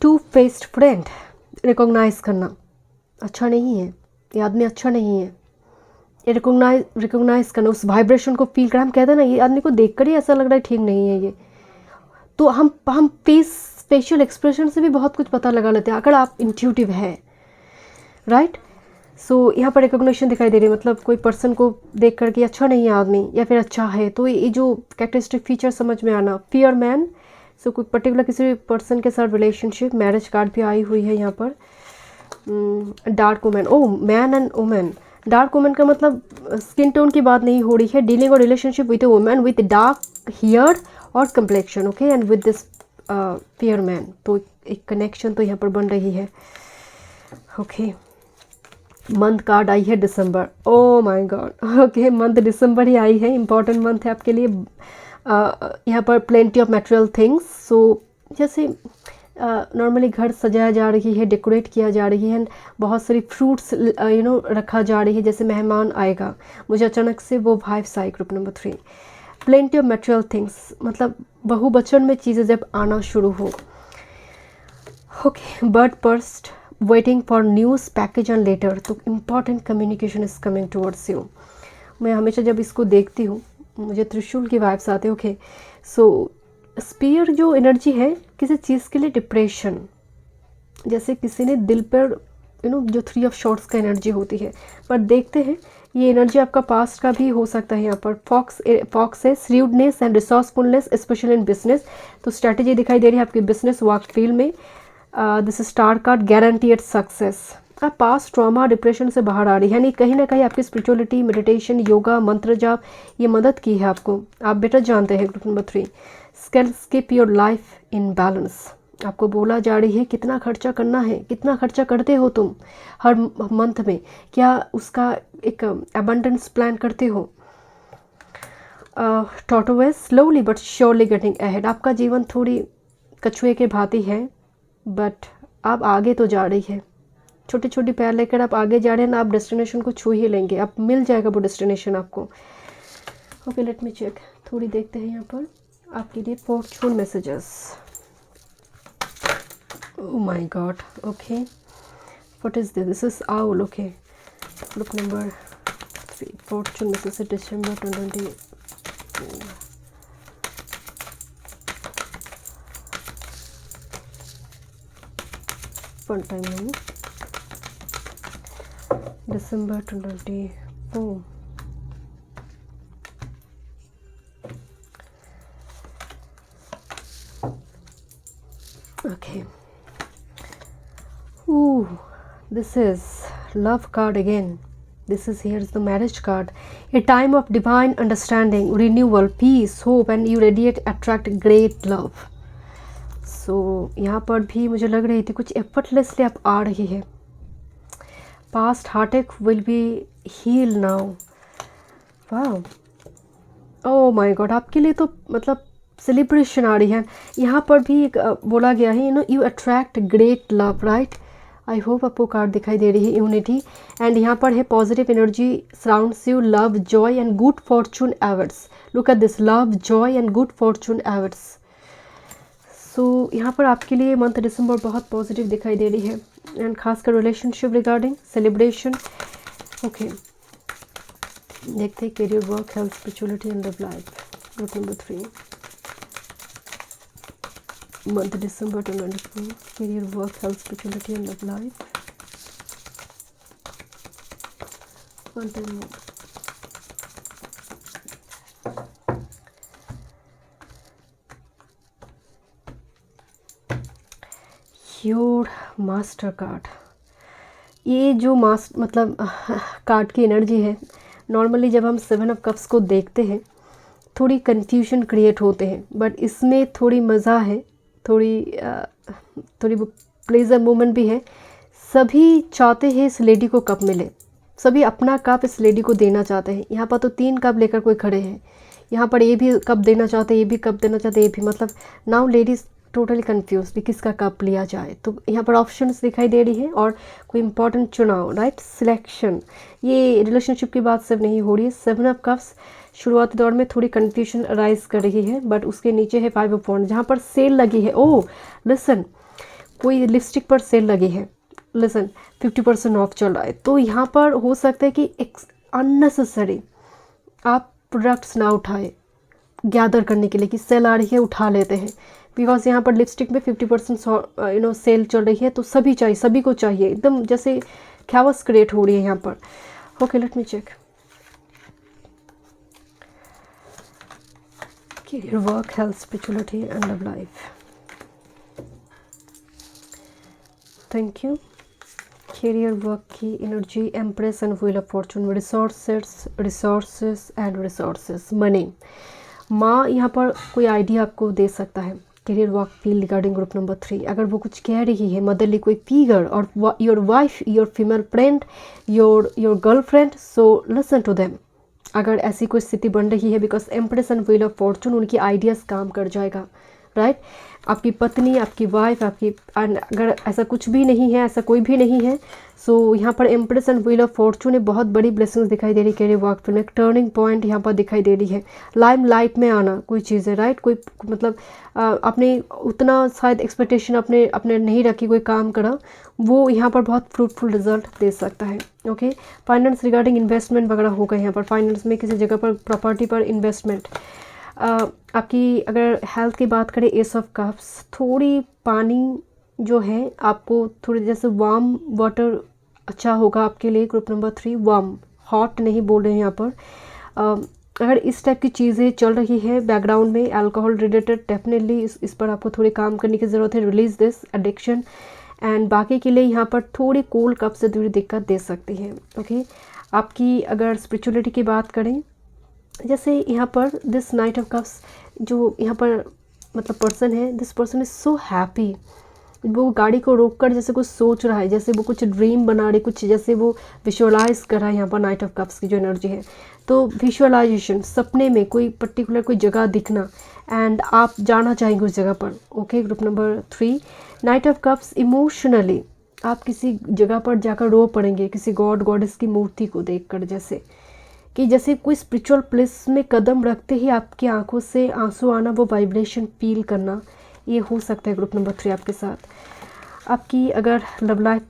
टू फेस्ड फ्रेंड। रिकॉग्नाइज करना अच्छा नहीं है, ये आदमी अच्छा नहीं है, ये रिकॉग्नाइज करना, उस वाइब्रेशन को फील करना। हम कहते हैं ना, ये आदमी को देखकर ही ऐसा लग रहा है ठीक नहीं है ये, तो हम फेशियल एक्सप्रेशन से भी बहुत कुछ पता लगा लेते हैं अगर आप इंट्यूटिव है, राइट। सो यहाँ पर रिकॉग्निशन दिखाई दे रही है, मतलब कोई पर्सन को देख कर के अच्छा नहीं है आदमी या फिर अच्छा है, तो ये जो कैरेक्टरिस्टिक फीचर समझ में आना। फियर मैन, सो कोई पर्टिकुलर किसी पर्सन के साथ रिलेशनशिप। मैरिज कार्ड भी आई हुई है यहाँ पर। Dark women, oh man and women. Dark women का मतलब स्किन टोन की बात नहीं हो रही है, डीलिंग और relationship with a women with dark hair और complexion, okay, and with this fair man. तो एक कनेक्शन तो यहाँ पर बन रही है, ओके। मंथ कार्ड आई है दिसंबर, oh my god, okay, month दिसंबर ही आई है, इंपॉर्टेंट मंथ है आपके लिए। यहाँ पर plenty of material things, so जैसे नॉर्मली घर सजाया जा रही है, डेकोरेट किया जा रही है, बहुत सारी फ्रूट्स रखा जा रही है, जैसे मेहमान आएगा। मुझे अचानक से वो वाइब्स आई group number 3। Plenty of material things, मतलब बहुवचन में चीज़ें जब आना शुरू हो, ओके। Bird perched, waiting for news, package and letter, तो important communication is coming towards you. मैं हमेशा जब इसको देखती हूँ मुझे त्रिशूल की वाइब्स आते हैं, ओके। सो स्पीयर जो एनर्जी है किसी चीज़ के लिए डिप्रेशन, जैसे किसी ने दिल पर जो 3 ऑफ शॉर्ट्स का एनर्जी होती है, पर देखते हैं ये एनर्जी आपका पास्ट का भी हो सकता है। यहाँ पर फॉक्स है, shrewdness and resourcefulness special in business, तो स्ट्रैटेजी दिखाई दे रही है आपकी बिजनेस वर्क फील्ड में। This star card, guaranteed success. आप पास्ट ट्रॉमा डिप्रेशन से बाहर आ रही है, यानी कहीं ना कहीं आपकी स्पिरिचुअलिटी, मेडिटेशन, योगा, मंत्र जाप, ये मदद की है आपको, आप बेटर जानते हैं। Group number 3, keep your life in balance. आपको बोला जा रही है कितना खर्चा करना है, कितना खर्चा करते हो तुम हर मंथ में, क्या उसका एक अबंडेंस प्लान करते हो। Tortoise, slowly but surely getting ahead. आपका जीवन थोड़ी कछुए के भांति है, बट आप आगे तो जा रही है, छोटे छोटे पैर लेकर आप आगे जा रहे हैं ना, आप डेस्टिनेशन को छू ही लेंगे, आप मिल जाएगा वो डेस्टिनेशन आपको। ओके, लेट मी चेक, थोड़ी देखते हैं यहाँ पर आपके लिए Fortune messages. Oh my god, okay, what is this? This is owl, okay. Look, number 3, fortune message, December 2022. One time नहीं, December 2024. Okay. Ooh, this is love card again. This is, here's the marriage card. A time of divine understanding, renewal, peace, hope, and you radiate, attract great love. So यहाँ पर भी मुझे लग रही थी कुछ effortlessly आप आ रही है. Past heartache will be healed now. Wow. Oh my God, आपके लिए तो मतलब सेलिब्रेशन आ रही है. यहाँ पर भी एक बोला गया है, you attract great love, right? I hope आपको कार्ड दिखाई दे रही है, यूनिटी. एंड यहाँ पर है positive energy surrounds you, love, joy and good fortune awaits. Look at this, love, joy and good fortune awaits. So यहाँ पर आपके लिए मंथ दिसंबर बहुत पॉजिटिव दिखाई दे रही है, एंड खासकर रिलेशनशिप रिगार्डिंग सेलिब्रेशन। ओके, देखते हैं career, work, health, spirituality and love life. Group number 3, month December 2024, career, work, health, spirituality and love life. One time more. Your master card, ये जो मतलब कार्ड की एनर्जी है, normally जब हम 7 of cups को देखते हैं थोड़ी कंफ्यूजन क्रिएट होते हैं, बट इसमें थोड़ी मज़ा है, थोड़ी वो प्लेजर मोमेंट भी है। सभी चाहते हैं इस लेडी को कप मिले, सभी अपना कप इस लेडी को देना चाहते हैं। यहाँ पर तो 3 कप लेकर कोई खड़े हैं, यहाँ पर ये भी कप देना चाहते हैं, ये भी कप देना चाहते हैं, ये भी, मतलब नाउ लेडीज़ टोटली कंफ्यूज भी किसका कप लिया जाए। तो यहाँ पर ऑप्शंस दिखाई दे रही है और कोई इंपॉर्टेंट चुनाव, राइट, सिलेक्शन। ये रिलेशनशिप की बात सिर्फ नहीं हो रही है। 7 ऑफ कप्स शुरुआती दौर में थोड़ी कन्फ्यूजन अराइज कर रही है, बट उसके नीचे है 5 ऑफ वॉन्ड्स, जहाँ पर सेल लगी है। ओह लिसन, कोई लिपस्टिक पर सेल लगी है, लिसन 50% ऑफ चल रहा है। तो यहाँ पर हो सकता है कि अननेसेसरी आप प्रोडक्ट्स ना उठाए गैदर करने के लिए कि सेल आ रही है उठा लेते हैं, बिकॉज यहाँ पर लिपस्टिक में 50% सेल चल रही है। तो सभी चाहिए, सभी को चाहिए, एकदम जैसे ख्यावस क्रिएट हो रही है यहाँ पर। Okay, let me check career, work, health, spirituality and love life. Thank you. Career, work की energy, empress and wheel of fortune, resources and resources, money. माँ यहाँ पर कोई आइडिया आपको दे सकता है। Career, work, field regarding group number 3, अगर वो कुछ कह रही है, मदरली कोई फिगर और your wife, your female friend, your girlfriend, so listen to them. अगर ऐसी कोई स्थिति बन रही है, because empress and wheel of fortune, उनकी आइडियाज़ काम कर जाएगा, राइट। आपकी पत्नी, आपकी वाइफ, आपकी, अगर ऐसा कुछ भी नहीं है, ऐसा कोई भी नहीं है, सो यहाँ पर empress and wheel of Fortune में बहुत बड़ी ब्लेसिंग्स दिखाई दे रही है। करियर, वर्क, फील्ड में एक टर्निंग पॉइंट यहाँ पर दिखाई दे रही है। लाइम लाइट में आना कोई चीज़ है, राइट। कोई मतलब आपने उतना शायद एक्सपेक्टेशन अपने नहीं रखी, कोई काम करा, वो यहाँ पर बहुत फ्रूटफुल रिजल्ट दे सकता है। ओके, फाइनेंस रिगार्डिंग इन्वेस्टमेंट वगैरह होगा यहाँ पर, फाइनेंस में किसी जगह पर प्रॉपर्टी पर इन्वेस्टमेंट। आपकी अगर हेल्थ की बात करें, एस ऑफ कप्स, थोड़ी पानी जो है आपको थोड़ी जैसे वार्म वाटर अच्छा होगा आपके लिए। ग्रुप नंबर 3, वार्म, हॉट नहीं बोल रहे हैं यहाँ पर। अगर इस टाइप की चीज़ें चल रही है बैकग्राउंड में, अल्कोहल रिलेटेड, डेफिनेटली इस पर आपको थोड़ी काम करने की ज़रूरत है, रिलीज दिस एडिक्शन। एंड बाकी के लिए यहाँ पर थोड़ी कोल्ड कप से थोड़ी दिक्कत दे सकती है। ओके, आपकी अगर स्पिरिचुअलिटी की बात करें, जैसे यहाँ पर दिस नाइट ऑफ कप्स जो यहाँ पर मतलब पर्सन है, this person is so happy. वो गाड़ी को रोककर जैसे कुछ सोच रहा है, जैसे वो कुछ ड्रीम बना रहे, कुछ जैसे वो विजुअलाइज कर रहा है। यहाँ पर नाइट ऑफ कप्स की जो एनर्जी है, तो विजुअलाइजेशन, सपने में कोई पर्टिकुलर कोई जगह दिखना, एंड आप जाना चाहेंगे उस जगह पर। Okay, group number 3, night of cups, emotionally आप किसी जगह पर जाकर रो पड़ेंगे, किसी गॉड गॉडेस की मूर्ति को देखकर, जैसे कोई स्पिरिचुअल प्लेस में कदम रखते ही आपकी आंखों से आंसू आना, वो वाइब्रेशन फील करना, ये हो सकता है ग्रुप नंबर 3 आपके साथ। आपकी अगर लव लाइफ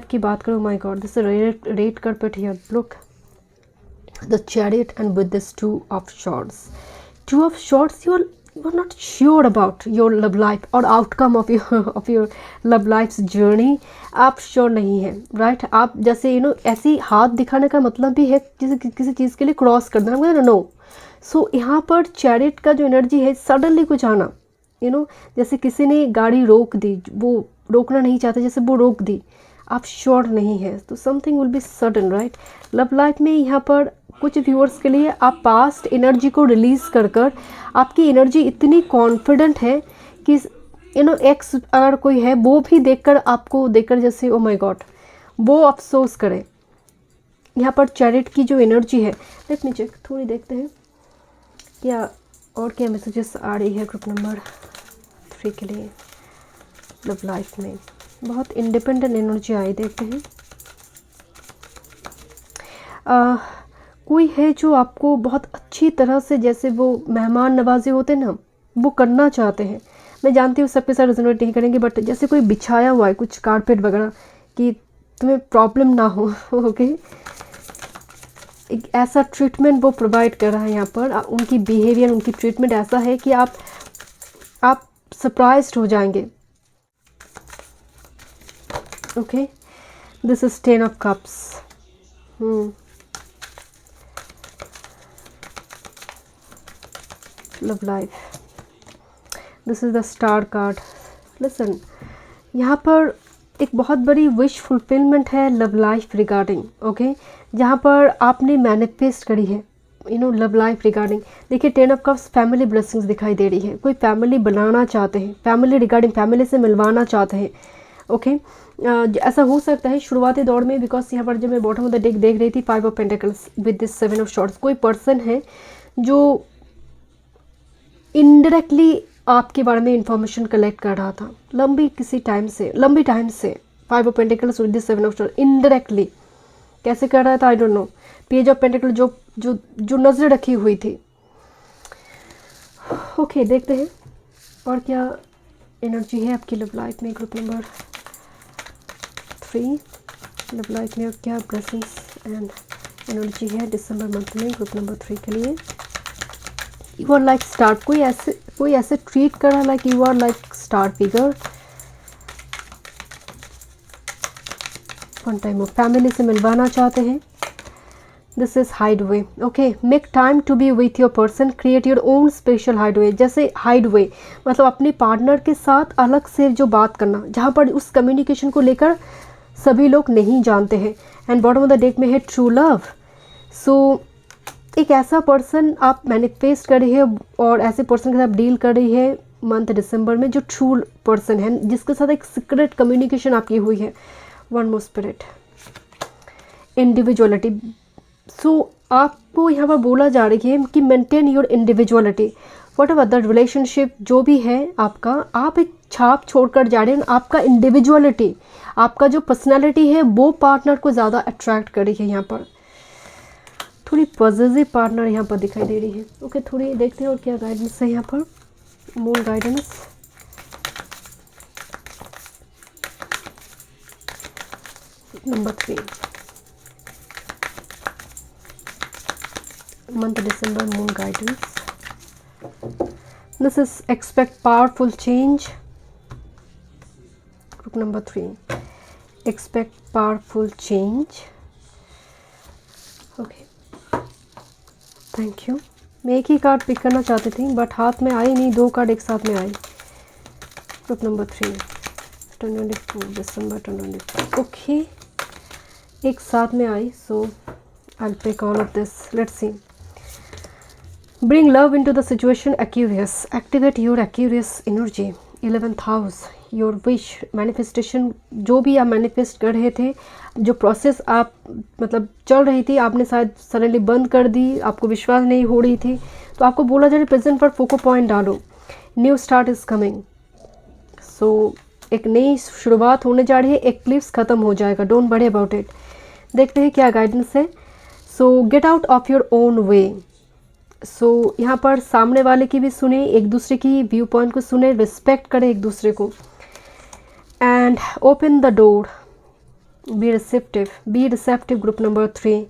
की बात करो, my God, this red carpet here, look the chariot and with this 2 of swords, you are not sure about your love life or outcome of your love life's journey। आप sure नहीं है, right. आप जैसे ऐसी हाथ दिखाने का मतलब भी है जैसे किसी चीज़ के लिए क्रॉस कर देना, नो। सो यहाँ पर चैरियट का जो एनर्जी है, सडनली कुछ आना, जैसे किसी ने गाड़ी रोक दी, वो रोकना नहीं चाहते, जैसे वो रोक दी, आप श्योर नहीं है, तो something will be sudden, right. Love life में यहाँ पर कुछ व्यूअर्स के लिए आप पास्ट एनर्जी को रिलीज़ कर आपकी एनर्जी इतनी कॉन्फिडेंट है कि एक्स अगर कोई है, वो भी आपको देखकर जैसे ओ माय गॉड, वो अफसोस करे। यहाँ पर चैरिट की जो एनर्जी है, लेट मी चेक, थोड़ी देखते हैं क्या और क्या मैसेजेस आ रही है ग्रुप नंबर 3 के लिए। लव लाइफ में बहुत इंडिपेंडेंट एनर्जी आई, देखते हैं। कोई है जो आपको बहुत अच्छी तरह से, जैसे वो मेहमान नवाजी होते हैं ना, वो करना चाहते हैं, मैं जानती हूँ सबके साथ रेजोनेट नहीं करेंगे, बट जैसे कोई बिछाया हुआ है कुछ कारपेट वगैरह कि तुम्हें प्रॉब्लम ना हो। ओके, एक ऐसा ट्रीटमेंट वो प्रोवाइड कर रहा है यहाँ पर। उनकी बिहेवियर, उनकी ट्रीटमेंट ऐसा है कि आप सरप्राइज्ड हो जाएंगे। Okay, this is 10 of cups. Love life, this is the star card. Listen, यहाँ पर एक बहुत बड़ी विश फुलफिलमेंट है लव लाइफ रिगार्डिंग। ओके, जहाँ पर आपने मैनिफेस्ट करी है लव लाइफ रिगार्डिंग। देखिए 10 ऑफ कप्स फैमिली ब्लेसिंग्स दिखाई दे रही है। कोई फैमिली बनाना चाहते हैं, फैमिली रिगार्डिंग फैमिली से मिलवाना चाहते हैं। ओके, ऐसा हो सकता है शुरुआती दौर में, बिकॉज यहाँ पर जब मैं बॉटम ऑफ द डेक देख रही थी 5 of pentacles with this 7 of shorts, कोई पर्सन है जो इनडायरेक्टली आपके बारे में इंफॉर्मेशन कलेक्ट कर रहा था लंबी टाइम से। 5 of pentacles with this 7 of shorts, indirectly कैसे कर रहा था आई don't no. Page of pentacle जो नजर रखी हुई थी। ओके, देखते हैं और क्या एनर्जी है आपकी लव लाइफ में। ग्रुप नंबर 3, लव लाइफ में क्या ब्लेसिंग्स एंड एनर्जी है दिसंबर मंथ में ग्रुप नंबर 3 के लिए। यू आर लाइक स्टार्ट, कोई ऐसे ट्रीट कर रहा है like you are like start figure. One time of family से मिलवाना चाहते हैं। This is hideaway. Okay, make time to be with your person, create your own special hideaway. जैसे हाइडवे मतलब अपने पार्टनर के साथ अलग से जो बात करना, जहाँ पर उस कम्युनिकेशन को लेकर सभी लोग नहीं जानते हैं। And bottom of the deck में है ट्रू लव। सो एक ऐसा पर्सन आप मैनिफेस्ट कर रही है और ऐसे पर्सन के साथ डील कर रही है मंथ दिसंबर में, जो ट्रू पर्सन है, जिसके साथ एक सीक्रेट कम्युनिकेशन आपकी हुई है। One more spirit, individuality. So आपको यहाँ पर बोला जा रही है कि maintain your individuality. Whatever the relationship जो भी है आपका, आप एक छाप छोड़कर जा रहे हैं। आपका इंडिविजुअलिटी, आपका जो पर्सनालिटी है वो पार्टनर को ज़्यादा अट्रैक्ट कर रही है। यहाँ पर थोड़ी पॉजिटिव पार्टनर यहाँ पर दिखाई दे रही है। ओके, थोड़ी देखते हैं और क्या गाइडेंस है यहाँ पर। Moon guidance, number 3 month December moon guidance. This is expect powerful change. Group number 3, expect powerful change. Okay, thank you. मैं एक ही कार्ड पिक करना चाहती थी बट हाथ में आई नहीं, 2 कार्ड एक साथ में आए। ग्रुप नंबर 3, 2024 दिसंबर 2024। ओके, एक साथ में आई, सो I'll pick all of this. Let's see. Bring love into the situation. Aquarius, activate your Aquarius energy. 11th house, your wish manifestation। जो भी आप मैनिफेस्ट कर रहे थे, जो प्रोसेस आप मतलब चल रही थी, आपने शायद सडनली बंद कर दी, आपको विश्वास नहीं हो रही थी, तो आपको बोला जा रहा है प्रेजेंट पर फोको पॉइंट डालो। New start is coming. So एक नई शुरुआत होने जा रही है, एक्लिप्स खत्म हो जाएगा, डोंट वरी अबाउट इट। देखते हैं क्या गाइडेंस है। So get out of your own way. So यहाँ पर सामने वाले की भी सुने, एक दूसरे की व्यू पॉइंट को सुने, रिस्पेक्ट करें एक दूसरे को। And open the door, be receptive. Group number 3,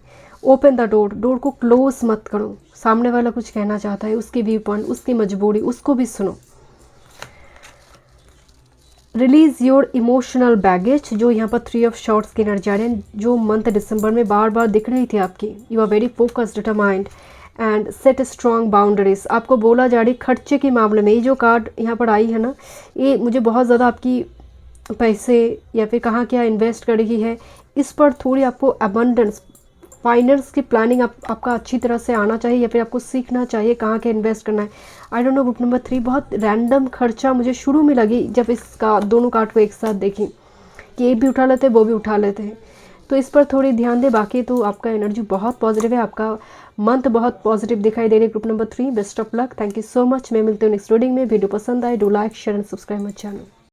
open the door को क्लोज मत करो। सामने वाला कुछ कहना चाहता है, उसकी व्यू पॉइंट, उसकी मजबूरी, उसको भी सुनो। Release your emotional baggage. जो यहाँ पर 3 ऑफ शॉर्ट्स की एनर्जी आ रही है, जो मंथ दिसंबर में बार बार दिख रही थी आपकी। You are very focused, determined and set strong boundaries. आपको बोला जा रही खर्चे के मामले में, ये जो कार्ड यहाँ पर आई है ना, ये मुझे बहुत ज़्यादा आपकी पैसे या फिर कहाँ क्या इन्वेस्ट कर रही है, इस पर थोड़ी आपको अबंडेंस, फाइनेंस की प्लानिंग आपका अच्छी तरह से आना चाहिए, या फिर आपको सीखना चाहिए कहाँ क्या इन्वेस्ट करना है। आई डोंट नो। ग्रुप नंबर 3, बहुत रैंडम खर्चा मुझे शुरू में लगी जब इसका दोनों कार्ड को एक साथ देखी कि ये भी उठा लेते हैं, वो भी उठा लेते हैं, तो इस पर थोड़ी ध्यान दें। बाकी तो आपका एनर्जी बहुत पॉजिटिव है, आपका मंथ बहुत पॉजिटिव दिखाई दे रही है। Group number 3, best of luck. Thank you so much. मैं मिलती हूँ नेक्स्ट रीडिंग में। वीडियो पसंद आए, do like share and subscribe my channel.